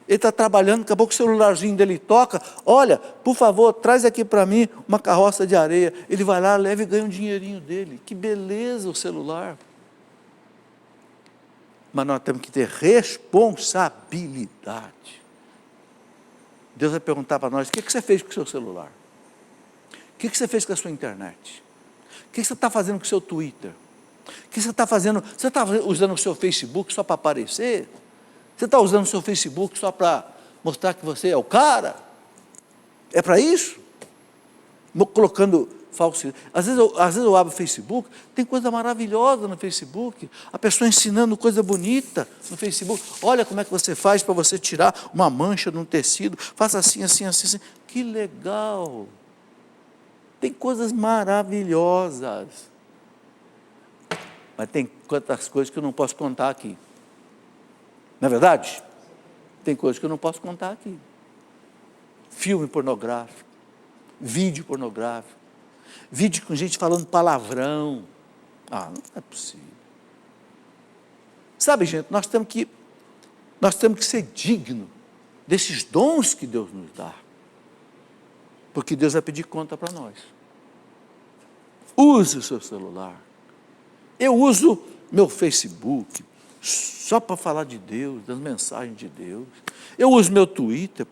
Ele está trabalhando, acabou que o celularzinho dele toca, olha, por favor, traz aqui para mim uma carroça de areia. Ele vai lá, leva e ganha um dinheirinho dele. Que beleza o celular. Mas nós temos que ter responsabilidade. Deus vai perguntar para nós: o que você fez com o seu celular? O que você fez com a sua internet? O que você está fazendo com o seu Twitter? O que você está fazendo? Você está usando o seu Facebook só para aparecer? Você está usando o seu Facebook só para mostrar que você é o cara? É para isso? Colocando falso. Às vezes eu abro o Facebook, tem coisa maravilhosa no Facebook. A pessoa ensinando coisa bonita no Facebook. Olha como é que você faz para você tirar uma mancha num tecido. Faça assim, assim, assim, assim. Que legal! Tem coisas maravilhosas. Mas tem quantas coisas que eu não posso contar aqui. Não é verdade? Tem coisas que eu não posso contar aqui. Filme pornográfico, vídeo pornográfico, vídeo com gente falando palavrão. Não é possível. Sabe, gente, nós temos que ser dignos desses dons que Deus nos dá. Porque Deus vai pedir conta para nós. Use o seu celular. Eu uso meu Facebook só para falar de Deus, das mensagens de Deus. Eu uso meu Twitter,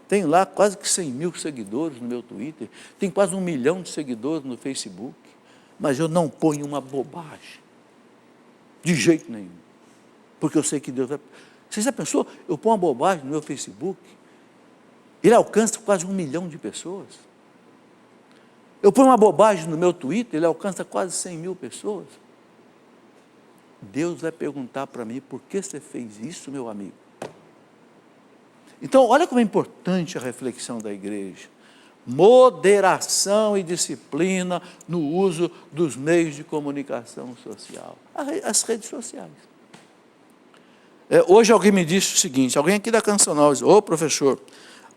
tenho lá quase que 100 mil seguidores no meu Twitter, tem quase 1 milhão de seguidores no Facebook, mas eu não ponho uma bobagem, de jeito nenhum, porque eu sei que Deus vai... Você já pensou? Eu ponho uma bobagem no meu Facebook, ele alcança quase 1 milhão de pessoas. Eu ponho uma bobagem no meu Twitter, ele alcança quase 100 mil pessoas. Deus vai perguntar para mim: por que você fez isso, meu amigo? Então, olha como é importante a reflexão da igreja. moderação e disciplina no uso dos meios de comunicação social. As redes sociais. Hoje alguém me disse o seguinte, alguém aqui da Cancional disse, ô professor,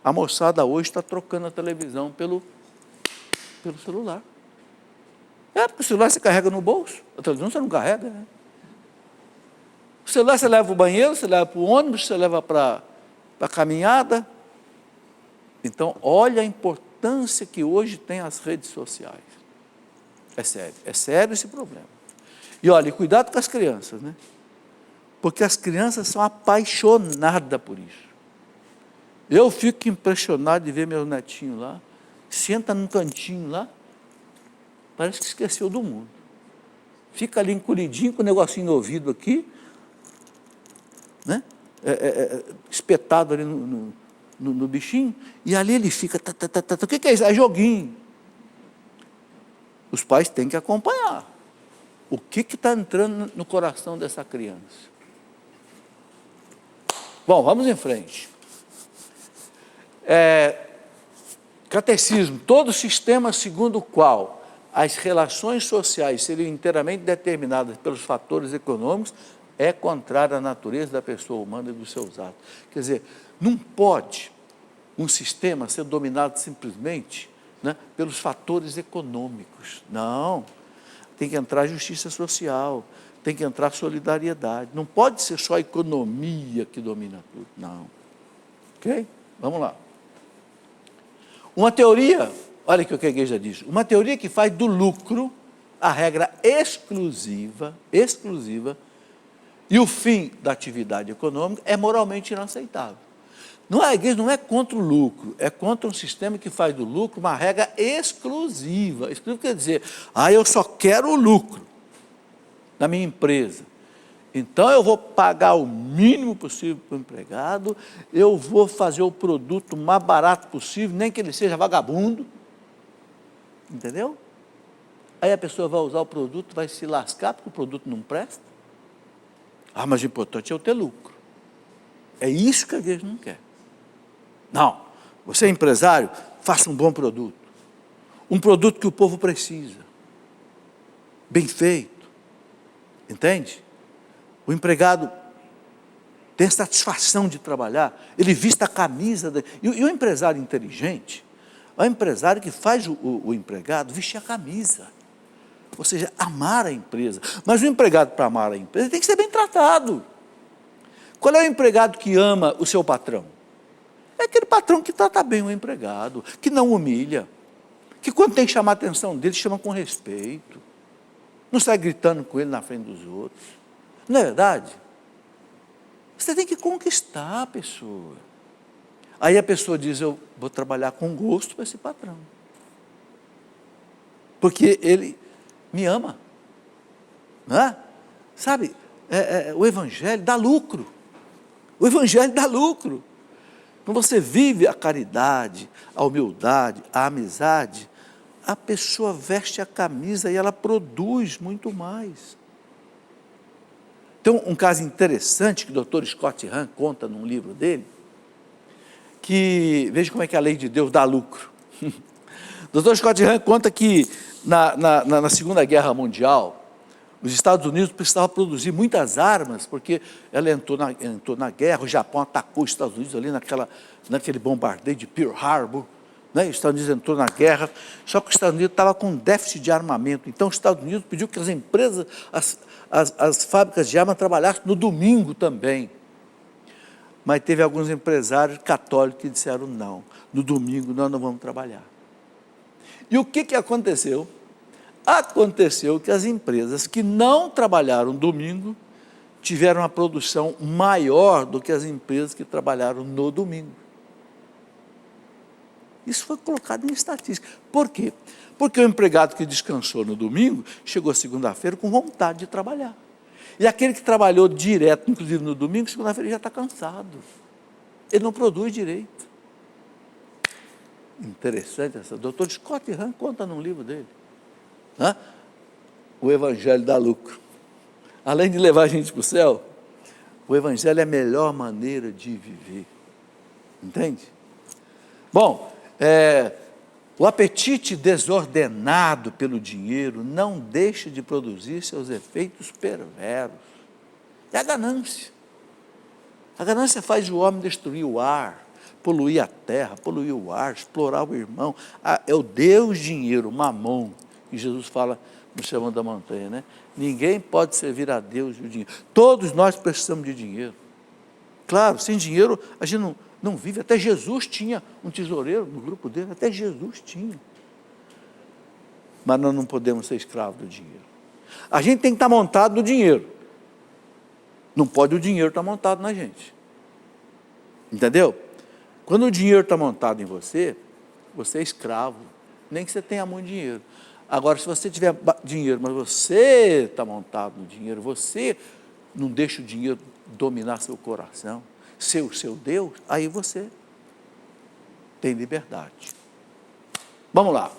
a moçada hoje está trocando a televisão pelo celular. Porque o celular você carrega no bolso, a televisão você não carrega, né? O celular você leva para o banheiro, você leva para o ônibus, você leva para a caminhada. Então, olha a importância que hoje tem as redes sociais. É sério esse problema. E olha, cuidado com as crianças, né? Porque as crianças são apaixonadas por isso. Eu fico impressionado de ver meus netinhos lá, senta num cantinho lá, parece que esqueceu do mundo. Fica ali encolhidinho com o negocinho no ouvido aqui, né? Espetado ali no bichinho, e ali ele fica, o que é isso? É joguinho. Os pais têm que acompanhar. O que está entrando no coração dessa criança? Bom, vamos em frente. Catecismo, todo sistema segundo o qual as relações sociais seriam inteiramente determinadas pelos fatores econômicos é contrário à natureza da pessoa humana e dos seus atos. Quer dizer, não pode um sistema ser dominado simplesmente, né, pelos fatores econômicos. Não. Tem que entrar justiça social, tem que entrar solidariedade. Não pode ser só a economia que domina tudo. Não. Ok? Vamos lá. Uma teoria, olha o que a igreja diz, uma teoria que faz do lucro a regra exclusiva, e o fim da atividade econômica é moralmente inaceitável. A igreja não é contra o lucro, é contra um sistema que faz do lucro uma regra exclusiva. Exclusiva quer dizer, eu só quero o lucro da minha empresa. Então eu vou pagar o mínimo possível para o empregado, eu vou fazer o produto mais barato possível, nem que ele seja vagabundo. Entendeu? Aí a pessoa vai usar o produto, vai se lascar porque o produto não presta. Mas o importante é eu ter lucro. É isso que a igreja não quer. Não, você é empresário, faça um bom produto. Um produto que o povo precisa. Bem feito. Entende? O empregado tem satisfação de trabalhar, ele vista a camisa. E o empresário inteligente, é o empresário que faz o empregado vestir a camisa. Ou seja, amar a empresa. Mas o empregado, para amar a empresa, tem que ser bem tratado. Qual é o empregado que ama o seu patrão? É aquele patrão que trata bem o empregado, que não humilha, que quando tem que chamar a atenção dele, chama com respeito. Não sai gritando com ele na frente dos outros. Não é verdade? Você tem que conquistar a pessoa. Aí a pessoa diz, eu vou trabalhar com gosto para esse patrão. Porque ele me ama. Não é? Sabe, o Evangelho dá lucro. O Evangelho dá lucro. Quando você vive a caridade, a humildade, a amizade, a pessoa veste a camisa e ela produz muito mais. Tem um caso interessante que o Dr. Scott Hahn conta num livro dele, que, veja como é que a lei de Deus dá lucro. O Dr. Scott Hahn conta que na Segunda Guerra Mundial, os Estados Unidos precisavam produzir muitas armas, porque ela entrou na guerra, o Japão atacou os Estados Unidos ali naquele bombardeio de Pearl Harbor, né? Os Estados Unidos entrou na guerra, só que os Estados Unidos estavam com déficit de armamento, então os Estados Unidos pediu que as empresas, as fábricas de armas trabalhassem no domingo também. Mas teve alguns empresários católicos que disseram não, no domingo nós não vamos trabalhar. E o que aconteceu? Aconteceu que as empresas que não trabalharam domingo tiveram uma produção maior do que as empresas que trabalharam no domingo. Isso foi colocado em estatística. Por quê? Porque o empregado que descansou no domingo chegou segunda-feira com vontade de trabalhar. E aquele que trabalhou direto, inclusive no domingo, segunda-feira já está cansado. Ele não produz direito. Interessante essa. O Dr. Scott Hahn conta num livro dele. O Evangelho dá lucro. Além de levar a gente para o céu, o Evangelho é a melhor maneira de viver. Entende? Bom, O apetite desordenado pelo dinheiro não deixa de produzir seus efeitos perversos. É a ganância. A ganância faz o homem destruir o ar, poluir a terra, poluir o ar, explorar o irmão. É o Deus dinheiro, Mamon, que Jesus fala no Sermão da Montanha, né? Ninguém pode servir a Deus e o dinheiro. Todos nós precisamos de dinheiro. Claro, sem dinheiro a gente não vive. Até Jesus tinha um tesoureiro no grupo dele, até Jesus tinha. Mas nós não podemos ser escravos do dinheiro. A gente tem que estar montado no dinheiro. Não pode o dinheiro estar montado na gente. Entendeu? Quando o dinheiro está montado em você, você é escravo. Nem que você tenha muito dinheiro. Agora, se você tiver dinheiro, mas você está montado no dinheiro, você não deixa o dinheiro dominar seu coração, ser o seu Deus, aí você tem liberdade. Vamos lá.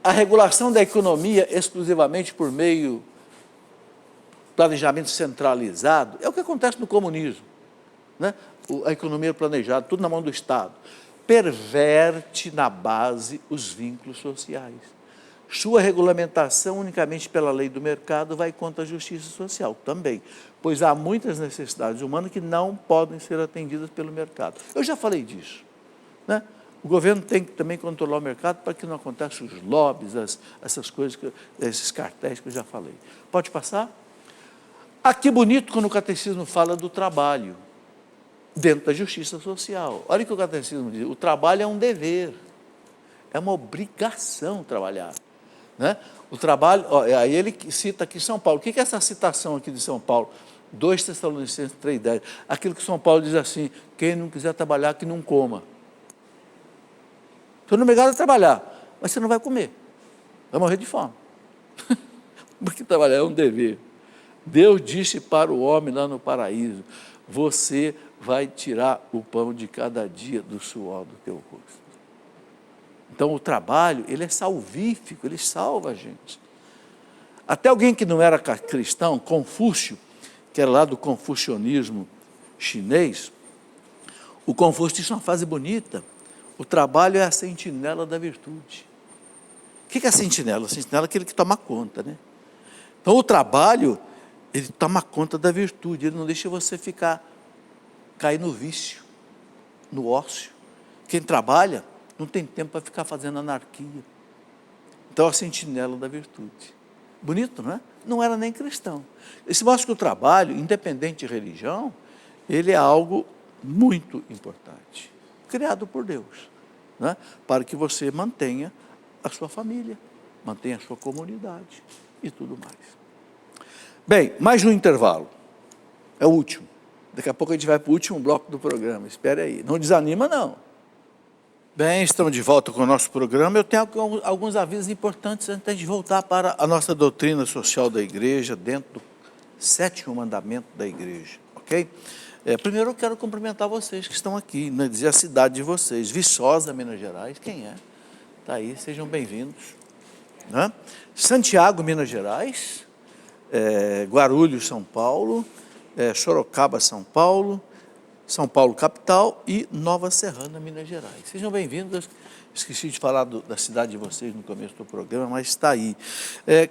A regulação da economia exclusivamente por meio planejamento centralizado é o que acontece no comunismo, né? A economia planejada, tudo na mão do Estado, perverte na base os vínculos sociais. Sua regulamentação unicamente pela lei do mercado vai contra a justiça social também, pois há muitas necessidades humanas que não podem ser atendidas pelo mercado. Eu já falei disso, né? O governo tem que também controlar o mercado para que não aconteçam os lobbies, essas coisas, esses cartéis que eu já falei. Pode passar? Aqui bonito quando o catecismo fala do trabalho, dentro da justiça social. Olha o que o catecismo diz, o trabalho é um dever, é uma obrigação trabalhar, né? O trabalho, aí ele cita aqui São Paulo. O que é essa citação aqui de São Paulo? 2 Tessalonicenses 3,10. Aquilo que São Paulo diz assim, quem não quiser trabalhar, que não coma. Você não é obrigado a trabalhar, mas você não vai comer, vai morrer de fome. Porque trabalhar é um dever. Deus disse para o homem lá no paraíso, você vai tirar o pão de cada dia do suor do teu rosto. Então o trabalho, ele é salvífico, ele salva a gente. Até alguém que não era cristão, Confúcio, que era lá do confucionismo chinês, o Confúcio disse uma frase bonita, o trabalho é a sentinela da virtude. O que é a sentinela? A sentinela é aquele que toma conta, né? Então o trabalho, ele toma conta da virtude, ele não deixa você cair no vício, no ócio. Quem trabalha não tem tempo para ficar fazendo anarquia. Então, a sentinela da virtude. Bonito, não é? Não era nem cristão. Isso mostra que o trabalho, independente de religião, ele é algo muito importante, criado por Deus, né? Para que você mantenha a sua família, mantenha a sua comunidade e tudo mais. Bem, mais um intervalo. É o último. Daqui a pouco a gente vai para o último bloco do programa. Espere aí. Não desanima, não. Bem, estamos de volta com o nosso programa. Eu tenho alguns avisos importantes antes de voltar para a nossa doutrina social da igreja, dentro do 7º mandamento da igreja, ok? Primeiro eu quero cumprimentar vocês que estão aqui, né, dizer a cidade de vocês, Viçosa, Minas Gerais, quem é? Está aí, sejam bem-vindos. Né? Santiago, Minas Gerais, Guarulhos, São Paulo, Sorocaba, São Paulo capital e Nova Serrana, Minas Gerais. Sejam bem-vindos. Esqueci de falar da cidade de vocês no começo do programa, mas está aí.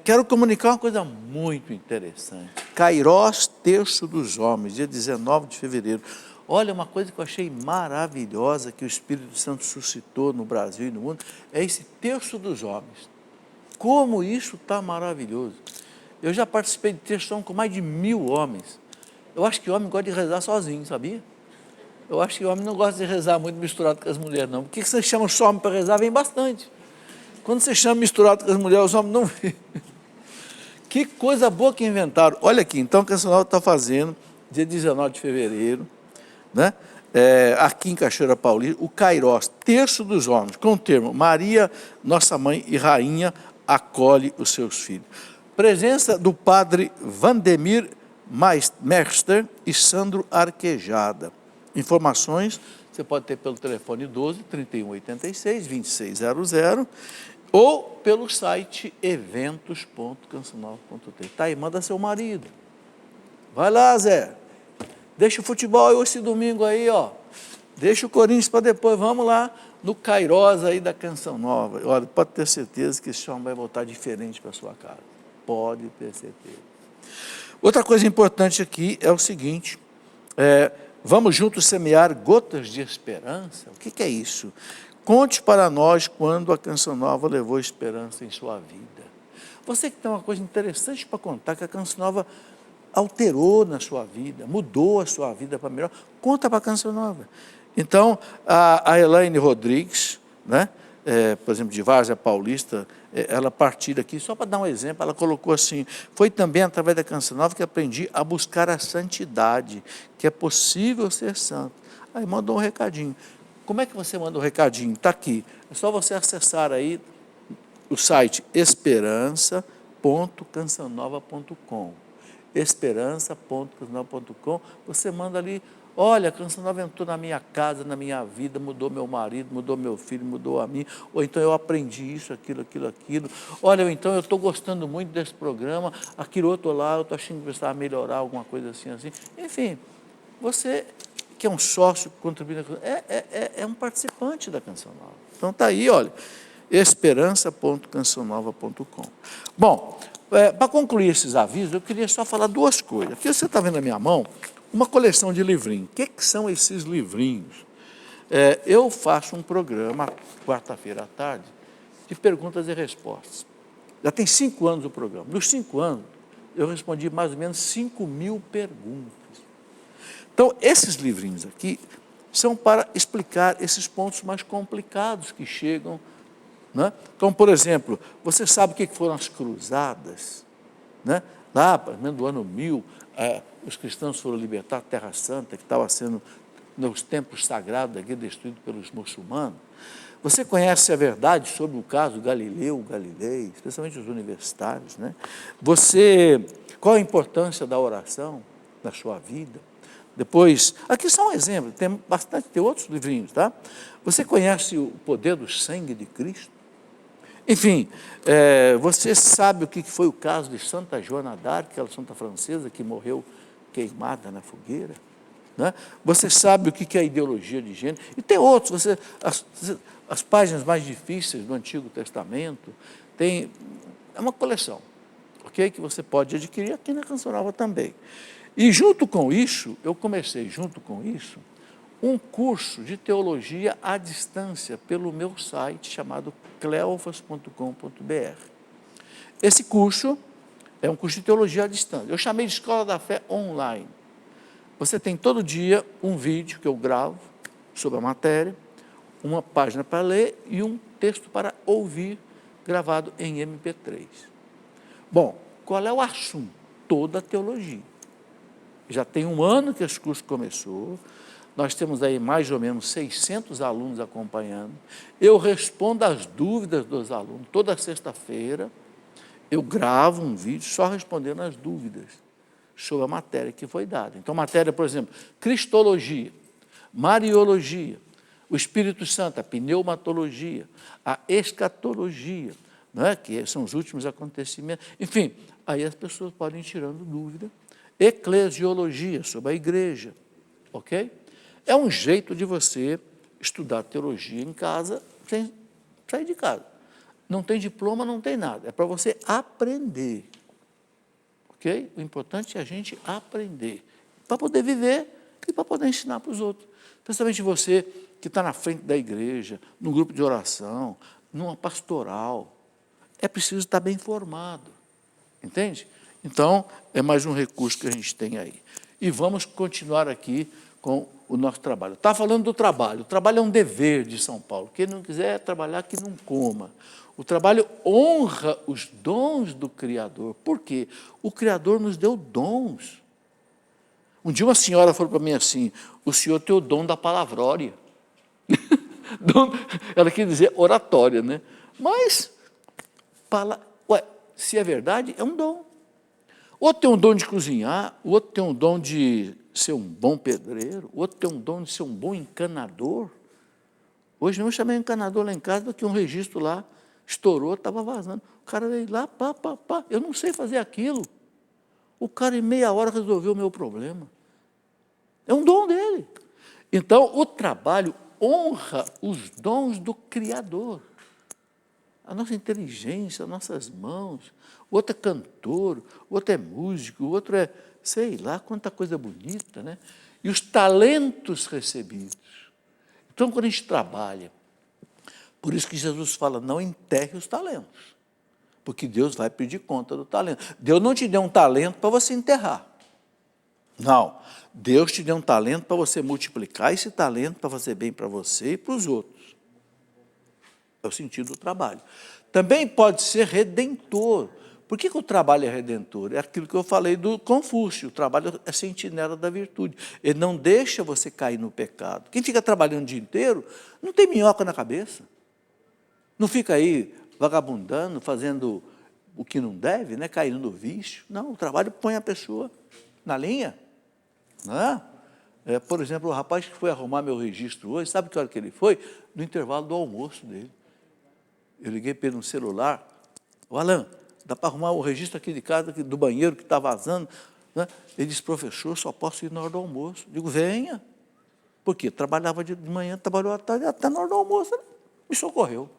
Quero comunicar uma coisa muito interessante. Kairós, Terço dos Homens, dia 19 de fevereiro. Olha, uma coisa que eu achei maravilhosa que o Espírito Santo suscitou no Brasil e no mundo, é esse Terço dos Homens. Como isso está maravilhoso. Eu já participei de terço com mais de 1000 homens. Eu acho que o homem gosta de rezar sozinho, sabia? Eu acho que o homem não gosta de rezar muito misturado com as mulheres, não. Porque você chama só homem para rezar, vem bastante. Quando você chama misturado com as mulheres, os homens não vêm. Que coisa boa que inventaram. Olha aqui, então, o Canção Nova está fazendo, dia 19 de fevereiro, né? Aqui em Cachoeira Paulista, o Kairós, Terço dos Homens, com o termo Maria, Nossa Mãe e Rainha, acolhe os seus filhos. Presença do padre Vandemir Merster e Sandro Arquejada. Informações você pode ter pelo telefone 12 3186 2600 ou pelo site eventos.cancional.t. Tá aí, manda seu marido. Vai lá, Zé. Deixa o futebol esse domingo aí, ó. Deixa o Corinthians para depois, vamos lá. no Kairos aí da Canção Nova. Olha, pode ter certeza que esse homem vai voltar diferente para a sua casa. Pode ter certeza. Outra coisa importante aqui é o seguinte, vamos juntos semear gotas de esperança. O que é isso? Conte para nós quando a Canção Nova levou esperança em sua vida. Você que tem uma coisa interessante para contar, que a Canção Nova alterou na sua vida, mudou a sua vida para melhor, conta para a Canção Nova. Então, a Elaine Rodrigues, né, por exemplo, de Várzea Paulista, ela partiu daqui, só para dar um exemplo, ela colocou assim, foi também através da Canção Nova que aprendi a buscar a santidade, que é possível ser santo. Aí mandou um recadinho. Como é que você manda um recadinho? Está aqui, é só você acessar aí o site esperança.cançãonova.com. esperança.cançãonova.com, você manda ali, olha, a Canção Nova entrou na minha casa, na minha vida, mudou meu marido, mudou meu filho, mudou a mim, ou então eu aprendi isso, aquilo. Olha, então eu estou gostando muito desse programa, aquilo outro lá, eu estou achando que precisava melhorar alguma coisa assim. Enfim, você que é um sócio contribuindo, é um participante da Canção Nova. Então está aí, olha, esperança.cançãonova.com. Bom, para concluir esses avisos, eu queria só falar duas coisas. Aqui você está vendo na minha mão uma coleção de livrinhos. O que são esses livrinhos? Eu faço um programa, quarta-feira à tarde, de perguntas e respostas. Já tem 5 anos o programa. Nos 5 anos, eu respondi mais ou menos 5.000 perguntas. Então, esses livrinhos aqui são para explicar esses pontos mais complicados que chegam, né? Então, por exemplo, você sabe o que foram as cruzadas? Né? Lá, pelo menos do ano 1000, os cristãos foram libertar a Terra Santa, que estava sendo, nos templos sagrados aqui, destruído pelos muçulmanos. Você conhece a verdade sobre o caso Galileu Galilei, especialmente os universitários, né? Qual a importância da oração na sua vida? Depois, aqui só um exemplo, tem outros livrinhos, tá? Você conhece o poder do sangue de Cristo? Enfim, você sabe o que foi o caso de Santa Joana d'Arc, aquela santa francesa que morreu queimada na fogueira? Né? Você sabe o que é a ideologia de gênero? E tem outros, as páginas mais difíceis do Antigo Testamento, é uma coleção, ok? Que você pode adquirir aqui na Canção Nova também. E junto com isso, eu comecei um curso de teologia à distância pelo meu site chamado cleofas.com.br. Esse curso é um curso de teologia à distância. Eu chamei de Escola da Fé Online. Você tem todo dia um vídeo que eu gravo sobre a matéria, uma página para ler e um texto para ouvir, gravado em MP3. Bom, qual é o assunto? Toda a teologia. Já tem 1 ano que esse curso começou, nós temos aí mais ou menos 600 alunos acompanhando, eu respondo às dúvidas dos alunos, toda sexta-feira eu gravo um vídeo só respondendo às dúvidas sobre a matéria que foi dada. Então, matéria, por exemplo, Cristologia, Mariologia, o Espírito Santo, a pneumatologia, a escatologia, né, que são os últimos acontecimentos, enfim, aí as pessoas podem ir tirando dúvida. Eclesiologia, sobre a igreja, ok? É um jeito de você estudar teologia em casa, sem sair de casa. Não tem diploma, não tem nada, é para você aprender, ok? O importante é a gente aprender, para poder viver e para poder ensinar para os outros. Principalmente você que está na frente da igreja, num grupo de oração, numa pastoral, é preciso estar bem formado, entende? Então, é mais um recurso que a gente tem aí. E vamos continuar aqui com o nosso trabalho. Está falando do trabalho. O trabalho é um dever de São Paulo. Quem não quiser trabalhar, que não coma. O trabalho honra os dons do Criador. Por quê? O Criador nos deu dons. Um dia uma senhora falou para mim assim, o senhor tem o dom da palavrória. Ela quer dizer oratória, né? Mas, se é verdade, é um dom. O outro tem um dom de cozinhar, o outro tem um dom de ser um bom pedreiro, o outro tem um dom de ser um bom encanador. Hoje eu chamei um encanador lá em casa, porque um registro lá estourou, estava vazando. O cara veio lá, eu não sei fazer aquilo. O cara em meia hora resolveu o meu problema. É um dom dele. Então, o trabalho honra os dons do Criador. A nossa inteligência, as nossas mãos. O outro é cantor, o outro é músico, o outro é, sei lá, quanta coisa bonita, né? E os talentos recebidos. Então, quando a gente trabalha, por isso que Jesus fala, não enterre os talentos, porque Deus vai pedir conta do talento. Deus não te deu um talento para você enterrar. Não. Deus te deu um talento para você multiplicar esse talento para fazer bem para você e para os outros. É o sentido do trabalho. Também pode ser redentor. Por que o trabalho é redentor? É aquilo que eu falei do Confúcio. O trabalho é sentinela da virtude. Ele não deixa você cair no pecado. Quem fica trabalhando o dia inteiro não tem minhoca na cabeça. Não fica aí vagabundando, fazendo o que não deve, né? Caindo no vício. Não, o trabalho põe a pessoa na linha. Não é? Por exemplo, o rapaz que foi arrumar meu registro hoje, sabe que hora que ele foi? No intervalo do almoço dele. Eu liguei para ele no celular. Ô, Alan, dá para arrumar o registro aqui de casa, aqui do banheiro que está vazando? Né? Ele disse, professor, só posso ir na hora do almoço. Eu digo, venha. Por quê? Trabalhava de manhã, trabalhou à tarde, até na hora do almoço, né? Me socorreu.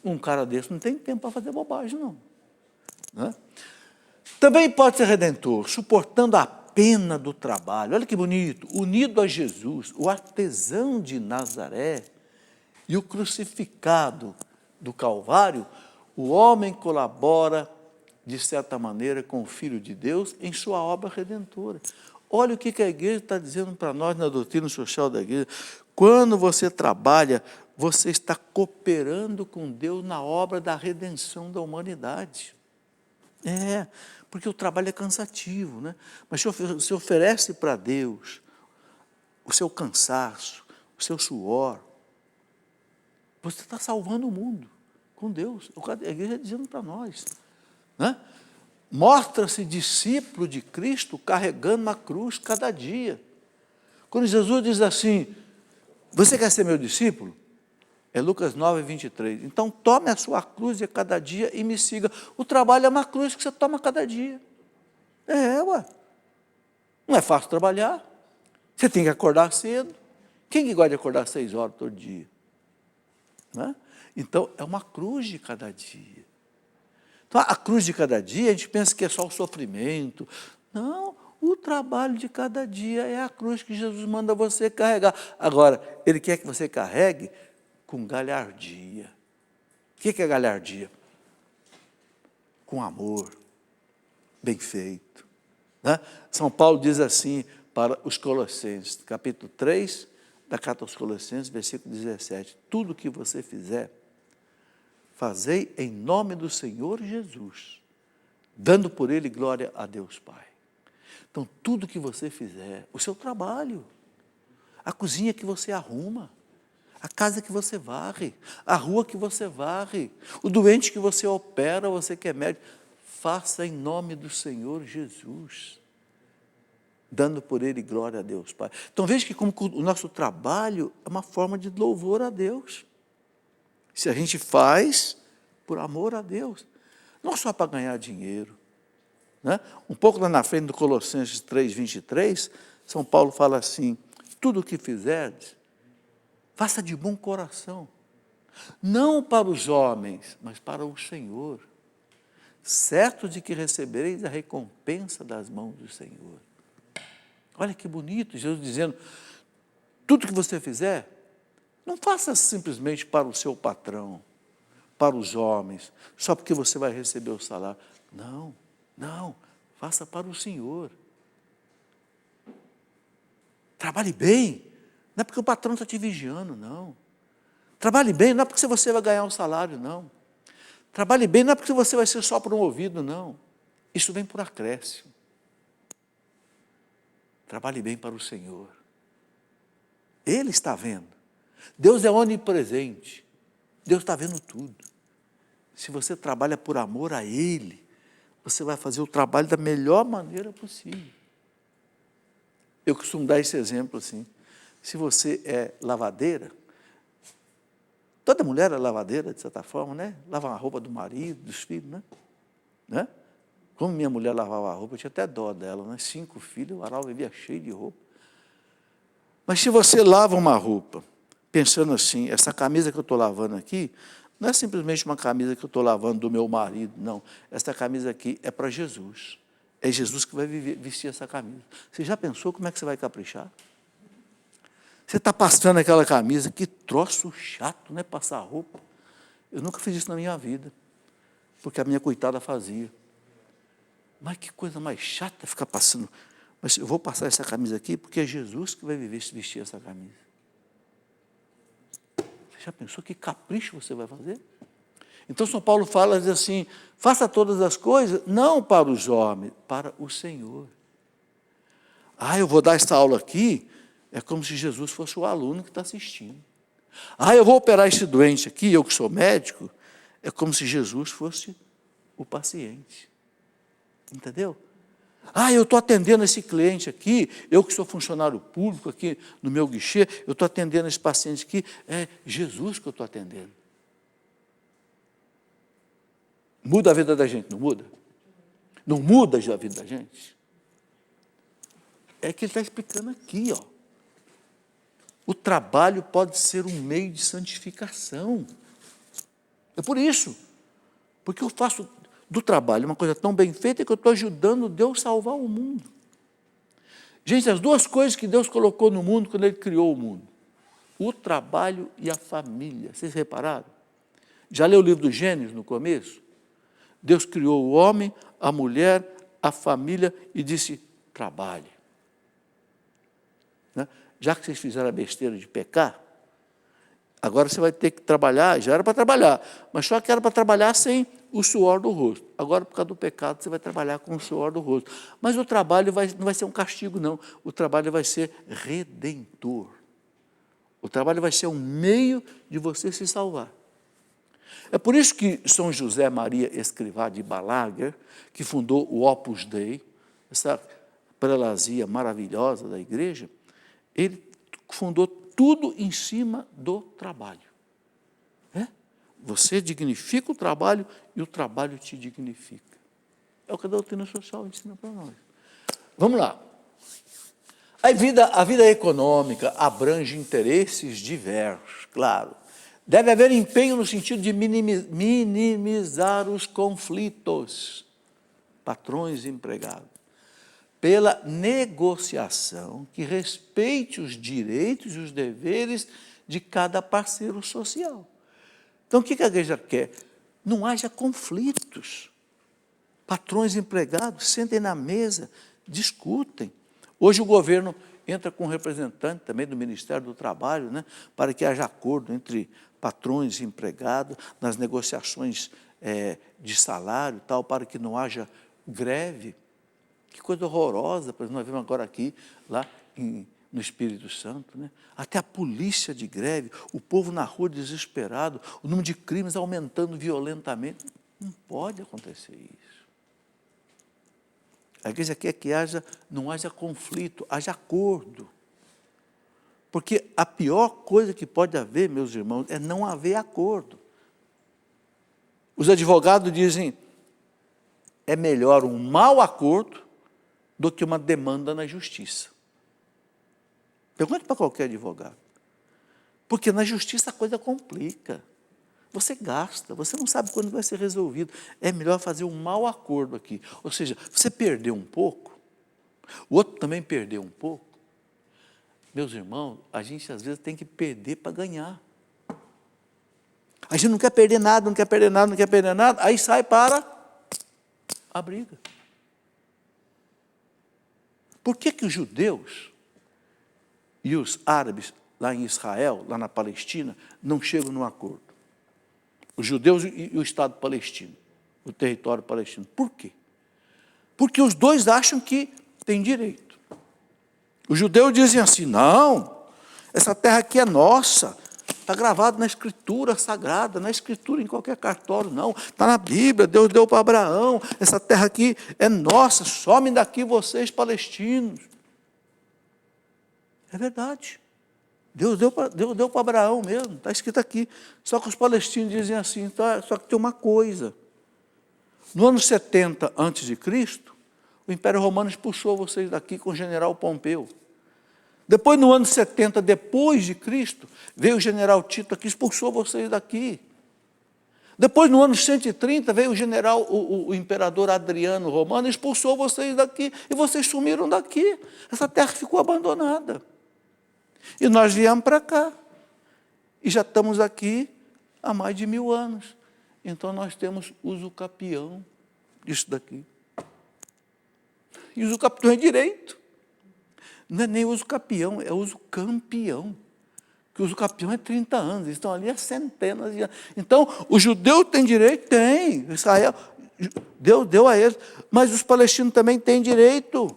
Um cara desse não tem tempo para fazer bobagem, não. Né? Também pode ser redentor, suportando a pena do trabalho. Olha que bonito. Unido a Jesus, o artesão de Nazaré e o crucificado do Calvário, o homem colabora, de certa maneira, com o Filho de Deus em sua obra redentora. Olha o que a igreja está dizendo para nós na doutrina social da igreja. Quando você trabalha, você está cooperando com Deus na obra da redenção da humanidade. Porque o trabalho é cansativo, né? Mas você oferece para Deus o seu cansaço, o seu suor. Você está salvando o mundo com Deus. A igreja está dizendo para nós. Né? Mostra-se discípulo de Cristo carregando a cruz cada dia. Quando Jesus diz assim, você quer ser meu discípulo? É Lucas 9, 23. Então, tome a sua cruz a cada dia e me siga. O trabalho é uma cruz que você toma a cada dia. Ué. Não é fácil trabalhar. Você tem que acordar cedo. Quem que gosta de acordar 6 horas todo dia? Né? Então, é uma cruz de cada dia. Então, a cruz de cada dia, a gente pensa que é só o sofrimento. Não, o trabalho de cada dia é a cruz que Jesus manda você carregar. Agora, Ele quer que você carregue com galhardia. O que é galhardia? Com amor, bem feito. Né? São Paulo diz assim para os Colossenses, capítulo 3, da carta aos Colossenses, versículo 17. Tudo que você fizer, fazei em nome do Senhor Jesus, dando por Ele glória a Deus Pai. Então, tudo que você fizer, o seu trabalho, a cozinha que você arruma, a casa que você varre, a rua que você varre, o doente que você opera, você que é médico, faça em nome do Senhor Jesus, dando por Ele glória a Deus Pai. Então veja que como o nosso trabalho é uma forma de louvor a Deus. Se a gente faz por amor a Deus, não só para ganhar dinheiro. Né? Um pouco lá na frente do Colossenses 3, 23, São Paulo fala assim, tudo o que fizerdes, faça de bom coração, não para os homens, mas para o Senhor, certo de que recebereis a recompensa das mãos do Senhor. Olha que bonito, Jesus dizendo, tudo que você fizer, não faça simplesmente para o seu patrão, para os homens, só porque você vai receber o salário. Não, faça para o Senhor. Trabalhe bem, não é porque o patrão está te vigiando, não. Trabalhe bem, não é porque você vai ganhar um salário, não. Trabalhe bem, não é porque você vai ser só promovido, não. Isso vem por acréscimo. Trabalhe bem para o Senhor. Ele está vendo. Deus é onipresente. Deus está vendo tudo. Se você trabalha por amor a Ele, você vai fazer o trabalho da melhor maneira possível. Eu costumo dar esse exemplo assim. Se você é lavadeira, toda mulher é lavadeira, de certa forma, né? Lava a roupa do marido, dos filhos, né? Como minha mulher lavava a roupa, eu tinha até dó dela, né? 5 filhos, o varal vivia cheio de roupa. Mas se você lava uma roupa pensando assim, essa camisa que eu estou lavando aqui, não é simplesmente uma camisa que eu estou lavando do meu marido, não. Essa camisa aqui é para Jesus. É Jesus que vai vestir essa camisa. Você já pensou como é que você vai caprichar? Você está passando aquela camisa, que troço chato, né? Passar roupa. Eu nunca fiz isso na minha vida, porque a minha coitada fazia. Mas que coisa mais chata ficar passando. Mas eu vou passar essa camisa aqui, porque é Jesus que vai vestir essa camisa. Você já pensou que capricho você vai fazer? Então, São Paulo fala, diz assim, faça todas as coisas, não para os homens, para o Senhor. Eu vou dar esta aula aqui, é como se Jesus fosse o aluno que está assistindo. Eu vou operar esse doente aqui, eu que sou médico, é como se Jesus fosse o paciente. Entendeu? Eu estou atendendo esse cliente aqui, eu que sou funcionário público aqui no meu guichê, eu estou atendendo esse paciente aqui, é Jesus que eu estou atendendo. Muda a vida da gente, não muda? Não muda a vida da gente? É que ele está explicando aqui, ó. O trabalho pode ser um meio de santificação. É por isso. Porque eu faço do trabalho uma coisa tão bem feita que eu estou ajudando Deus a salvar o mundo. Gente, as duas coisas que Deus colocou no mundo quando Ele criou o mundo. O trabalho e a família. Vocês repararam? Já leu o livro do Gênesis no começo? Deus criou o homem, a mulher, a família e disse, trabalhe. Né? Já que vocês fizeram a besteira de pecar, agora você vai ter que trabalhar, já era para trabalhar, mas só que era para trabalhar sem o suor do rosto. Agora, por causa do pecado, você vai trabalhar com o suor do rosto. Mas o trabalho não vai ser um castigo, não. O trabalho vai ser redentor. O trabalho vai ser um meio de você se salvar. É por isso que São José Maria Escrivá de Balaguer, que fundou o Opus Dei, essa prelazia maravilhosa da igreja, ele fundou tudo em cima do trabalho. Você dignifica o trabalho e o trabalho te dignifica. É o que a doutrina social ensina para nós. Vamos lá. A vida econômica abrange interesses diversos, claro. Deve haver empenho no sentido de minimizar os conflitos, patrões e empregados, pela negociação que respeite os direitos e os deveres de cada parceiro social. Então, o que a igreja quer? Não haja conflitos. Patrões e empregados sentem na mesa, discutem. Hoje o governo entra com um representante também do Ministério do Trabalho, né, para que haja acordo entre patrões e empregados nas negociações de salário e tal, para que não haja greve. Que coisa horrorosa, por exemplo, nós vemos agora aqui, lá no Espírito Santo, né? Até a polícia de greve, o povo na rua desesperado, o número de crimes aumentando violentamente. Não pode acontecer isso. A igreja quer que não haja conflito, haja acordo. Porque a pior coisa que pode haver, meus irmãos, é não haver acordo. Os advogados dizem, é melhor um mau acordo do que uma demanda na justiça. Pergunte para qualquer advogado. Porque na justiça a coisa complica. Você gasta, você não sabe quando vai ser resolvido. É melhor fazer um mau acordo aqui. Ou seja, você perdeu um pouco, o outro também perdeu um pouco. Meus irmãos, a gente às vezes tem que perder para ganhar. A gente não quer perder nada, não quer perder nada, não quer perder nada, aí sai para a briga. Por que os judeus e os árabes lá em Israel, lá na Palestina, não chegam num acordo? Os judeus e o Estado palestino, o território palestino. Por quê? Porque os dois acham que têm direito. Os judeus dizem assim, não, essa terra aqui é nossa, está gravado na Escritura Sagrada, na Escritura em qualquer cartório, não, está na Bíblia, Deus deu para Abraão, essa terra aqui é nossa, somem daqui vocês palestinos. É verdade. Deus deu para Abraão mesmo, está escrito aqui. Só que os palestinos dizem assim, só que tem uma coisa. No ano 70 a.C., o Império Romano expulsou vocês daqui com o general Pompeu. Depois, no ano 70 depois de Cristo, veio o general Tito aqui, expulsou vocês daqui. Depois, no ano 130, veio o general, o imperador Adriano Romano, expulsou vocês daqui, e vocês sumiram daqui. Essa terra ficou abandonada. E nós viemos para cá. E já estamos aqui há mais de 1000 anos. Então, nós temos uso capião disso daqui. E uso capião é direito. Não é nem uso capião, é uso campeão. Que o uso capião é 30 anos, eles estão ali há centenas de anos. Então, o judeu tem direito? Tem. Israel, Deus deu a eles. Mas os palestinos também têm direito.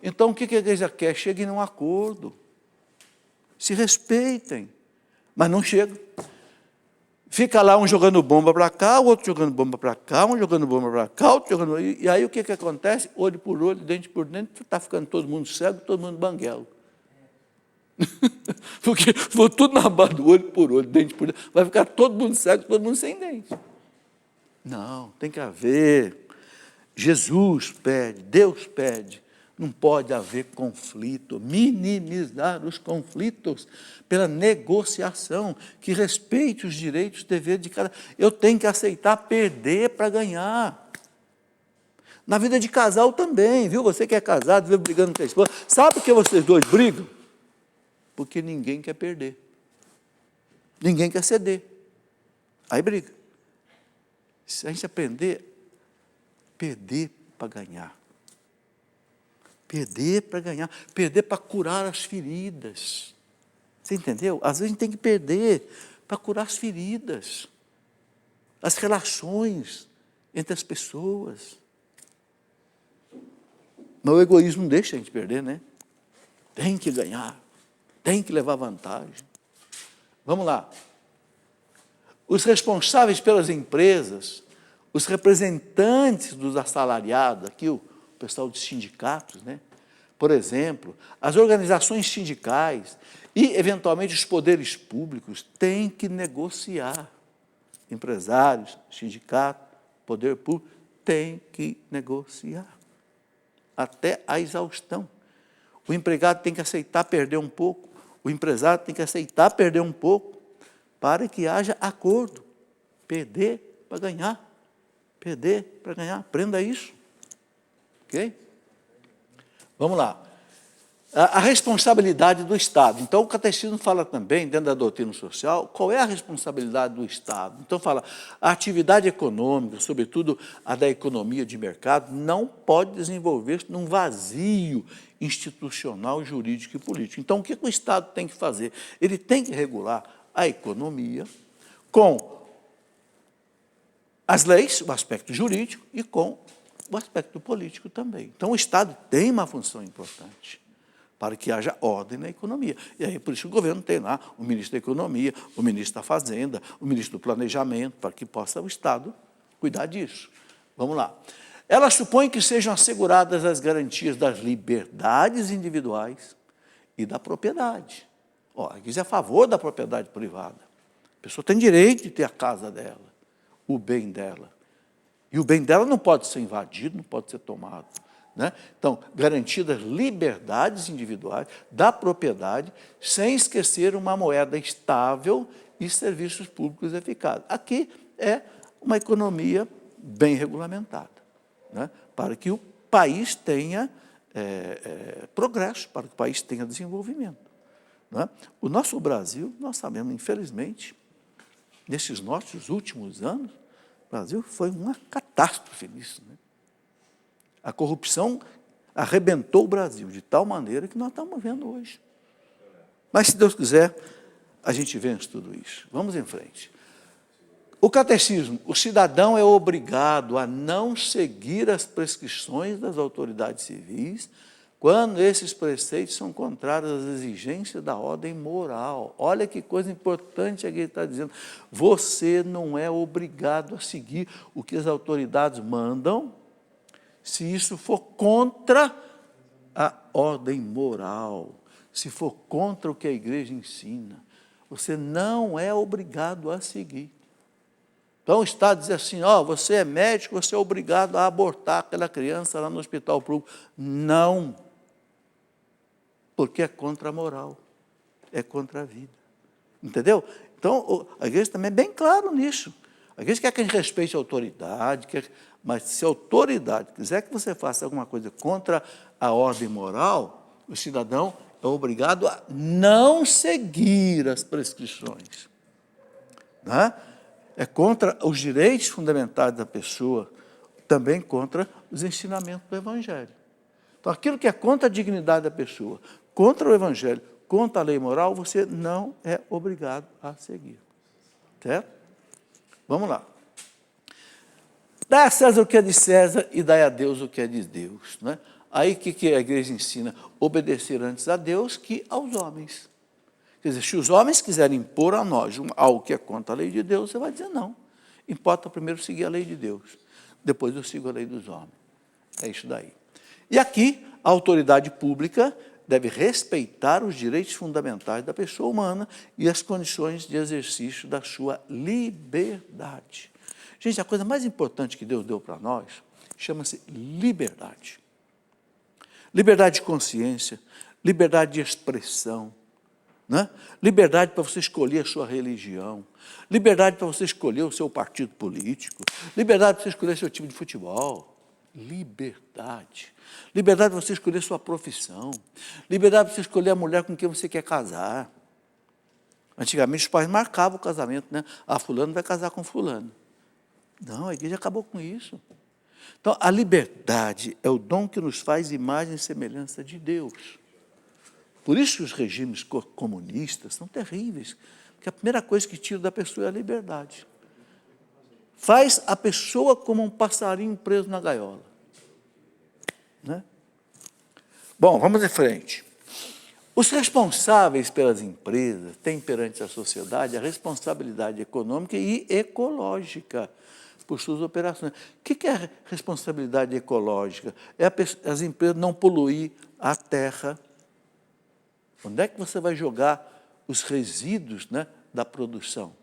Então, o que a igreja quer? Cheguem num acordo. Se respeitem. Mas não chega. Fica lá um jogando bomba para cá, o outro jogando bomba para cá, um jogando bomba para cá, outro jogando... E aí o que acontece? Olho por olho, dente por dente, está ficando todo mundo cego, todo mundo banguelo. Porque for tudo na base do olho por olho, dente por dente, vai ficar todo mundo cego, todo mundo sem dente. Não, tem que haver. Jesus pede, Deus pede. Não pode haver conflito, minimizar os conflitos pela negociação, que respeite os direitos e deveres de cada... Eu tenho que aceitar perder para ganhar. Na vida de casal também, viu? Você que é casado, vive brigando com a esposa. Sabe por que vocês dois brigam? Porque ninguém quer perder. Ninguém quer ceder. Aí briga. Se a gente aprender, perder para ganhar. Perder para ganhar, perder para curar as feridas. Você entendeu? Às vezes a gente tem que perder para curar as feridas, as relações entre as pessoas. Mas o egoísmo não deixa a gente perder, né? Tem que ganhar, tem que levar vantagem. Vamos lá. Os responsáveis pelas empresas, os representantes dos assalariados, aqui o pessoal dos sindicatos, né? Por exemplo, as organizações sindicais e, eventualmente, os poderes públicos têm que negociar. Empresários, sindicato, poder público, têm que negociar. Até a exaustão. O empregado tem que aceitar perder um pouco, o empresário tem que aceitar perder um pouco, para que haja acordo. Perder para ganhar. Perder para ganhar. Aprenda isso. Ok? Vamos lá. A responsabilidade do Estado. Então, o catecismo fala também, dentro da doutrina social, qual é a responsabilidade do Estado. Então, fala, a atividade econômica, sobretudo a da economia de mercado, não pode desenvolver-se num vazio institucional, jurídico e político. Então, o que o Estado tem que fazer? Ele tem que regular a economia com as leis, o aspecto jurídico, e com o aspecto político também. Então, o Estado tem uma função importante para que haja ordem na economia. E aí, por isso, o governo tem lá o ministro da Economia, o ministro da Fazenda, o ministro do Planejamento, para que possa o Estado cuidar disso. Vamos lá. Ela supõe que sejam asseguradas as garantias das liberdades individuais e da propriedade. A Igreja é a favor da propriedade privada. A pessoa tem direito de ter a casa dela, o bem dela. E o bem dela não pode ser invadido, não pode ser tomado. Né? Então, garantidas liberdades individuais da propriedade, sem esquecer uma moeda estável e serviços públicos eficazes. Aqui é uma economia bem regulamentada, né? Para que o país tenha progresso, para que o país tenha desenvolvimento. Né? O nosso Brasil, nós sabemos, infelizmente, nesses nossos últimos anos, o Brasil foi uma catástrofe nisso, né? A corrupção arrebentou o Brasil de tal maneira que nós estamos vendo hoje. Mas, se Deus quiser, a gente vence tudo isso. Vamos em frente. O catecismo, o cidadão é obrigado a não seguir as prescrições das autoridades civis quando esses preceitos são contrários às exigências da ordem moral. Olha que coisa importante aqui ele está dizendo. Você não é obrigado a seguir o que as autoridades mandam, se isso for contra a ordem moral, se for contra o que a igreja ensina. Você não é obrigado a seguir. Então, o Estado diz assim, você é médico, você é obrigado a abortar aquela criança lá no hospital público. Não. porque é contra a moral, é contra a vida. Entendeu? Então, a igreja também é bem claro nisso. A igreja quer que a gente respeite a autoridade, mas se a autoridade quiser que você faça alguma coisa contra a ordem moral, o cidadão é obrigado a não seguir as prescrições. Né? É contra os direitos fundamentais da pessoa, também contra os ensinamentos do Evangelho. Então, aquilo que é contra a dignidade da pessoa, contra o Evangelho, contra a lei moral, você não é obrigado a seguir. Certo? Vamos lá. Dai a César o que é de César e dai a Deus o que é de Deus. Né? Aí o que a igreja ensina? Obedecer antes a Deus que aos homens. Quer dizer, se os homens quiserem impor a nós algo que é contra a lei de Deus, você vai dizer não. Importa primeiro seguir a lei de Deus. Depois eu sigo a lei dos homens. É isso daí. E aqui, a autoridade pública deve respeitar os direitos fundamentais da pessoa humana e as condições de exercício da sua liberdade. Gente, a coisa mais importante que Deus deu para nós chama-se liberdade. Liberdade de consciência, liberdade de expressão, né? Liberdade para você escolher a sua religião, liberdade para você escolher o seu partido político, liberdade para você escolher seu time de futebol, liberdade. Liberdade para você escolher sua profissão, liberdade para você escolher a mulher com quem você quer casar. Antigamente os pais marcavam o casamento, né? Ah, fulano vai casar com fulano. Não, a igreja acabou com isso. Então, a liberdade é o dom que nos faz imagem e semelhança de Deus. Por isso que os regimes comunistas são terríveis, porque a primeira coisa que tira da pessoa é a liberdade. Faz a pessoa como um passarinho preso na gaiola. Né? Bom, vamos em frente. Os responsáveis pelas empresas têm perante a sociedade a responsabilidade econômica e ecológica por suas operações. O que é a responsabilidade ecológica? É as empresas não poluir a terra. Onde é que você vai jogar os resíduos, né, da produção?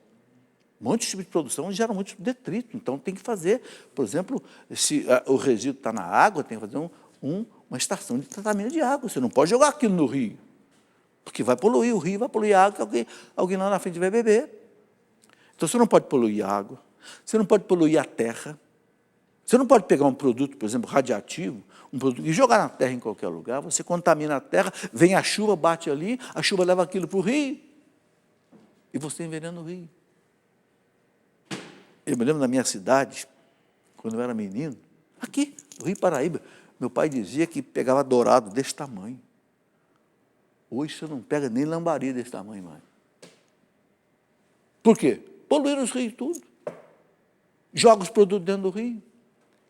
Muitos tipos de produção geram muito detrito, então tem que fazer, por exemplo, se o resíduo está na água, tem que fazer uma estação de tratamento de água. Você não pode jogar aquilo no rio, porque vai poluir o rio, vai poluir a água, que alguém lá na frente vai beber. Então, você não pode poluir a água, você não pode poluir a terra, você não pode pegar um produto, por exemplo, radiativo, um produto, e jogar na terra em qualquer lugar, você contamina a terra, vem a chuva, bate ali, a chuva leva aquilo para o rio, e você envenena o rio. Eu me lembro da minha cidade, quando eu era menino, aqui, no Rio Paraíba, meu pai dizia que pegava dourado desse tamanho. Hoje você não pega nem lambari desse tamanho mais. Por quê? Poluíram os rios tudo. Joga os produtos dentro do rio.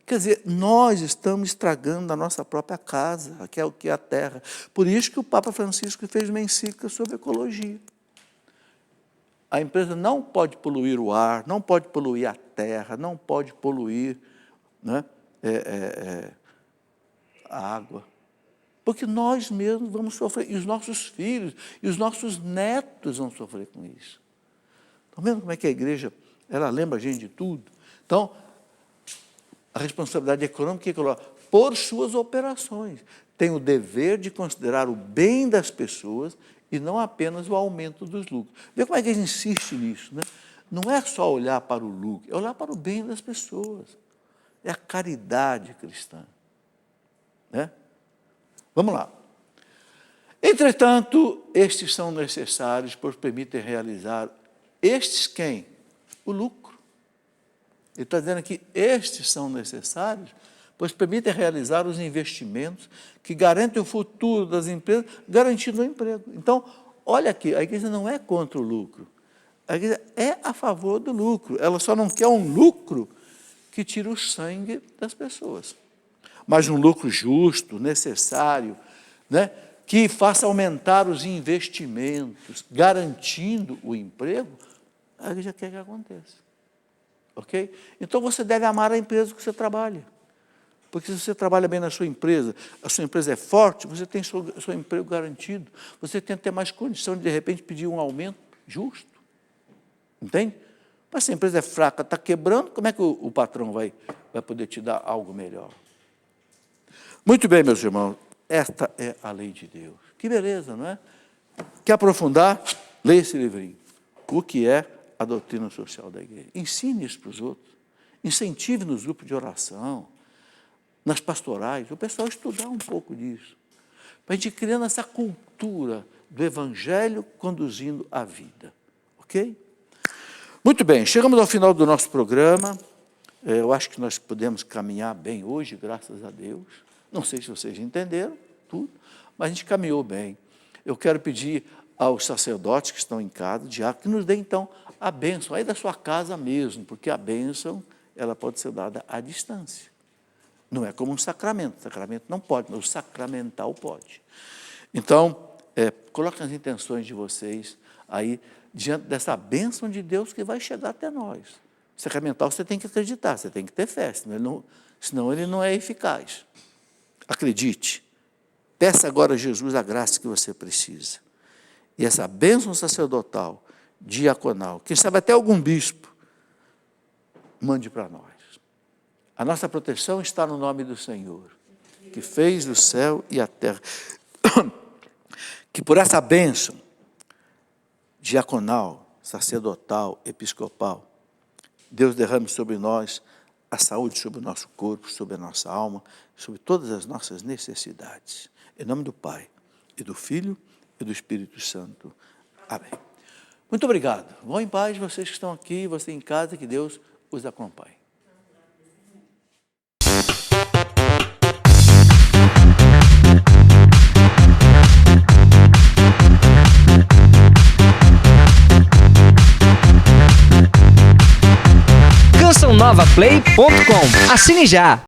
Quer dizer, nós estamos estragando a nossa própria casa, que é o que é a terra. Por isso que o Papa Francisco fez uma encíclica sobre ecologia. A empresa não pode poluir o ar, não pode poluir a terra, não pode poluir, né, a água. Porque nós mesmos vamos sofrer, e os nossos filhos, e os nossos netos vão sofrer com isso. Estão vendo como é que a igreja, ela lembra a gente de tudo? Então, a responsabilidade econômica, por suas operações, tem o dever de considerar o bem das pessoas e não apenas o aumento dos lucros. Vê como é que a gente insiste nisso, né? Não é só olhar para o lucro, é olhar para o bem das pessoas. É a caridade cristã. Né? Vamos lá. Entretanto, estes são necessários, pois permitem realizar estes quem? O lucro. Ele está dizendo aqui, estes são necessários, pois permitem realizar os investimentos que garantem o futuro das empresas, garantindo o emprego. Então, olha aqui, a igreja não é contra o lucro. A igreja é a favor do lucro. Ela só não quer um lucro que tire o sangue das pessoas. Mas um lucro justo, necessário, né, que faça aumentar os investimentos, garantindo o emprego, a igreja quer que aconteça. Ok? Então, você deve amar a empresa que você trabalha. Porque se você trabalha bem na sua empresa, a sua empresa é forte, você tem seu emprego garantido. Você tem que ter mais condição de repente, pedir um aumento justo. Entende? Mas se a empresa é fraca, está quebrando, como é que o patrão vai poder te dar algo melhor? Muito bem, meus irmãos. Esta é a lei de Deus. Que beleza, não é? Quer aprofundar? Leia esse livrinho. O que é a doutrina social da igreja? Ensine isso para os outros. Incentive nos grupos de oração, nas pastorais, o pessoal estudar um pouco disso. Para a gente criando essa cultura do evangelho conduzindo a vida. Ok? Muito bem, chegamos ao final do nosso programa. Eu acho que nós podemos caminhar bem hoje, graças a Deus. Não sei se vocês entenderam tudo, mas a gente caminhou bem. Eu quero pedir aos sacerdotes que estão em casa, diáconos, que nos dê, então, a bênção, aí da sua casa mesmo, porque a bênção, ela pode ser dada à distância. Não é como um sacramento. O sacramento não pode, mas o sacramental pode. Então, coloquem as intenções de vocês aí, diante dessa bênção de Deus que vai chegar até nós. O sacramental você tem que acreditar, você tem que ter fé, senão ele não é eficaz. Acredite. Peça agora a Jesus a graça que você precisa. E essa bênção sacerdotal, diaconal, quem sabe até algum bispo, mande para nós. A nossa proteção está no nome do Senhor, que fez o céu e a terra. Que por essa bênção diaconal, sacerdotal, episcopal, Deus derrame sobre nós a saúde sobre o nosso corpo, sobre a nossa alma, sobre todas as nossas necessidades. Em nome do Pai, e do Filho, e do Espírito Santo. Amém. Muito obrigado. Vão em paz, vocês que estão aqui, você em casa, que Deus os acompanhe. CançãoNovaPlay.com. Assine já!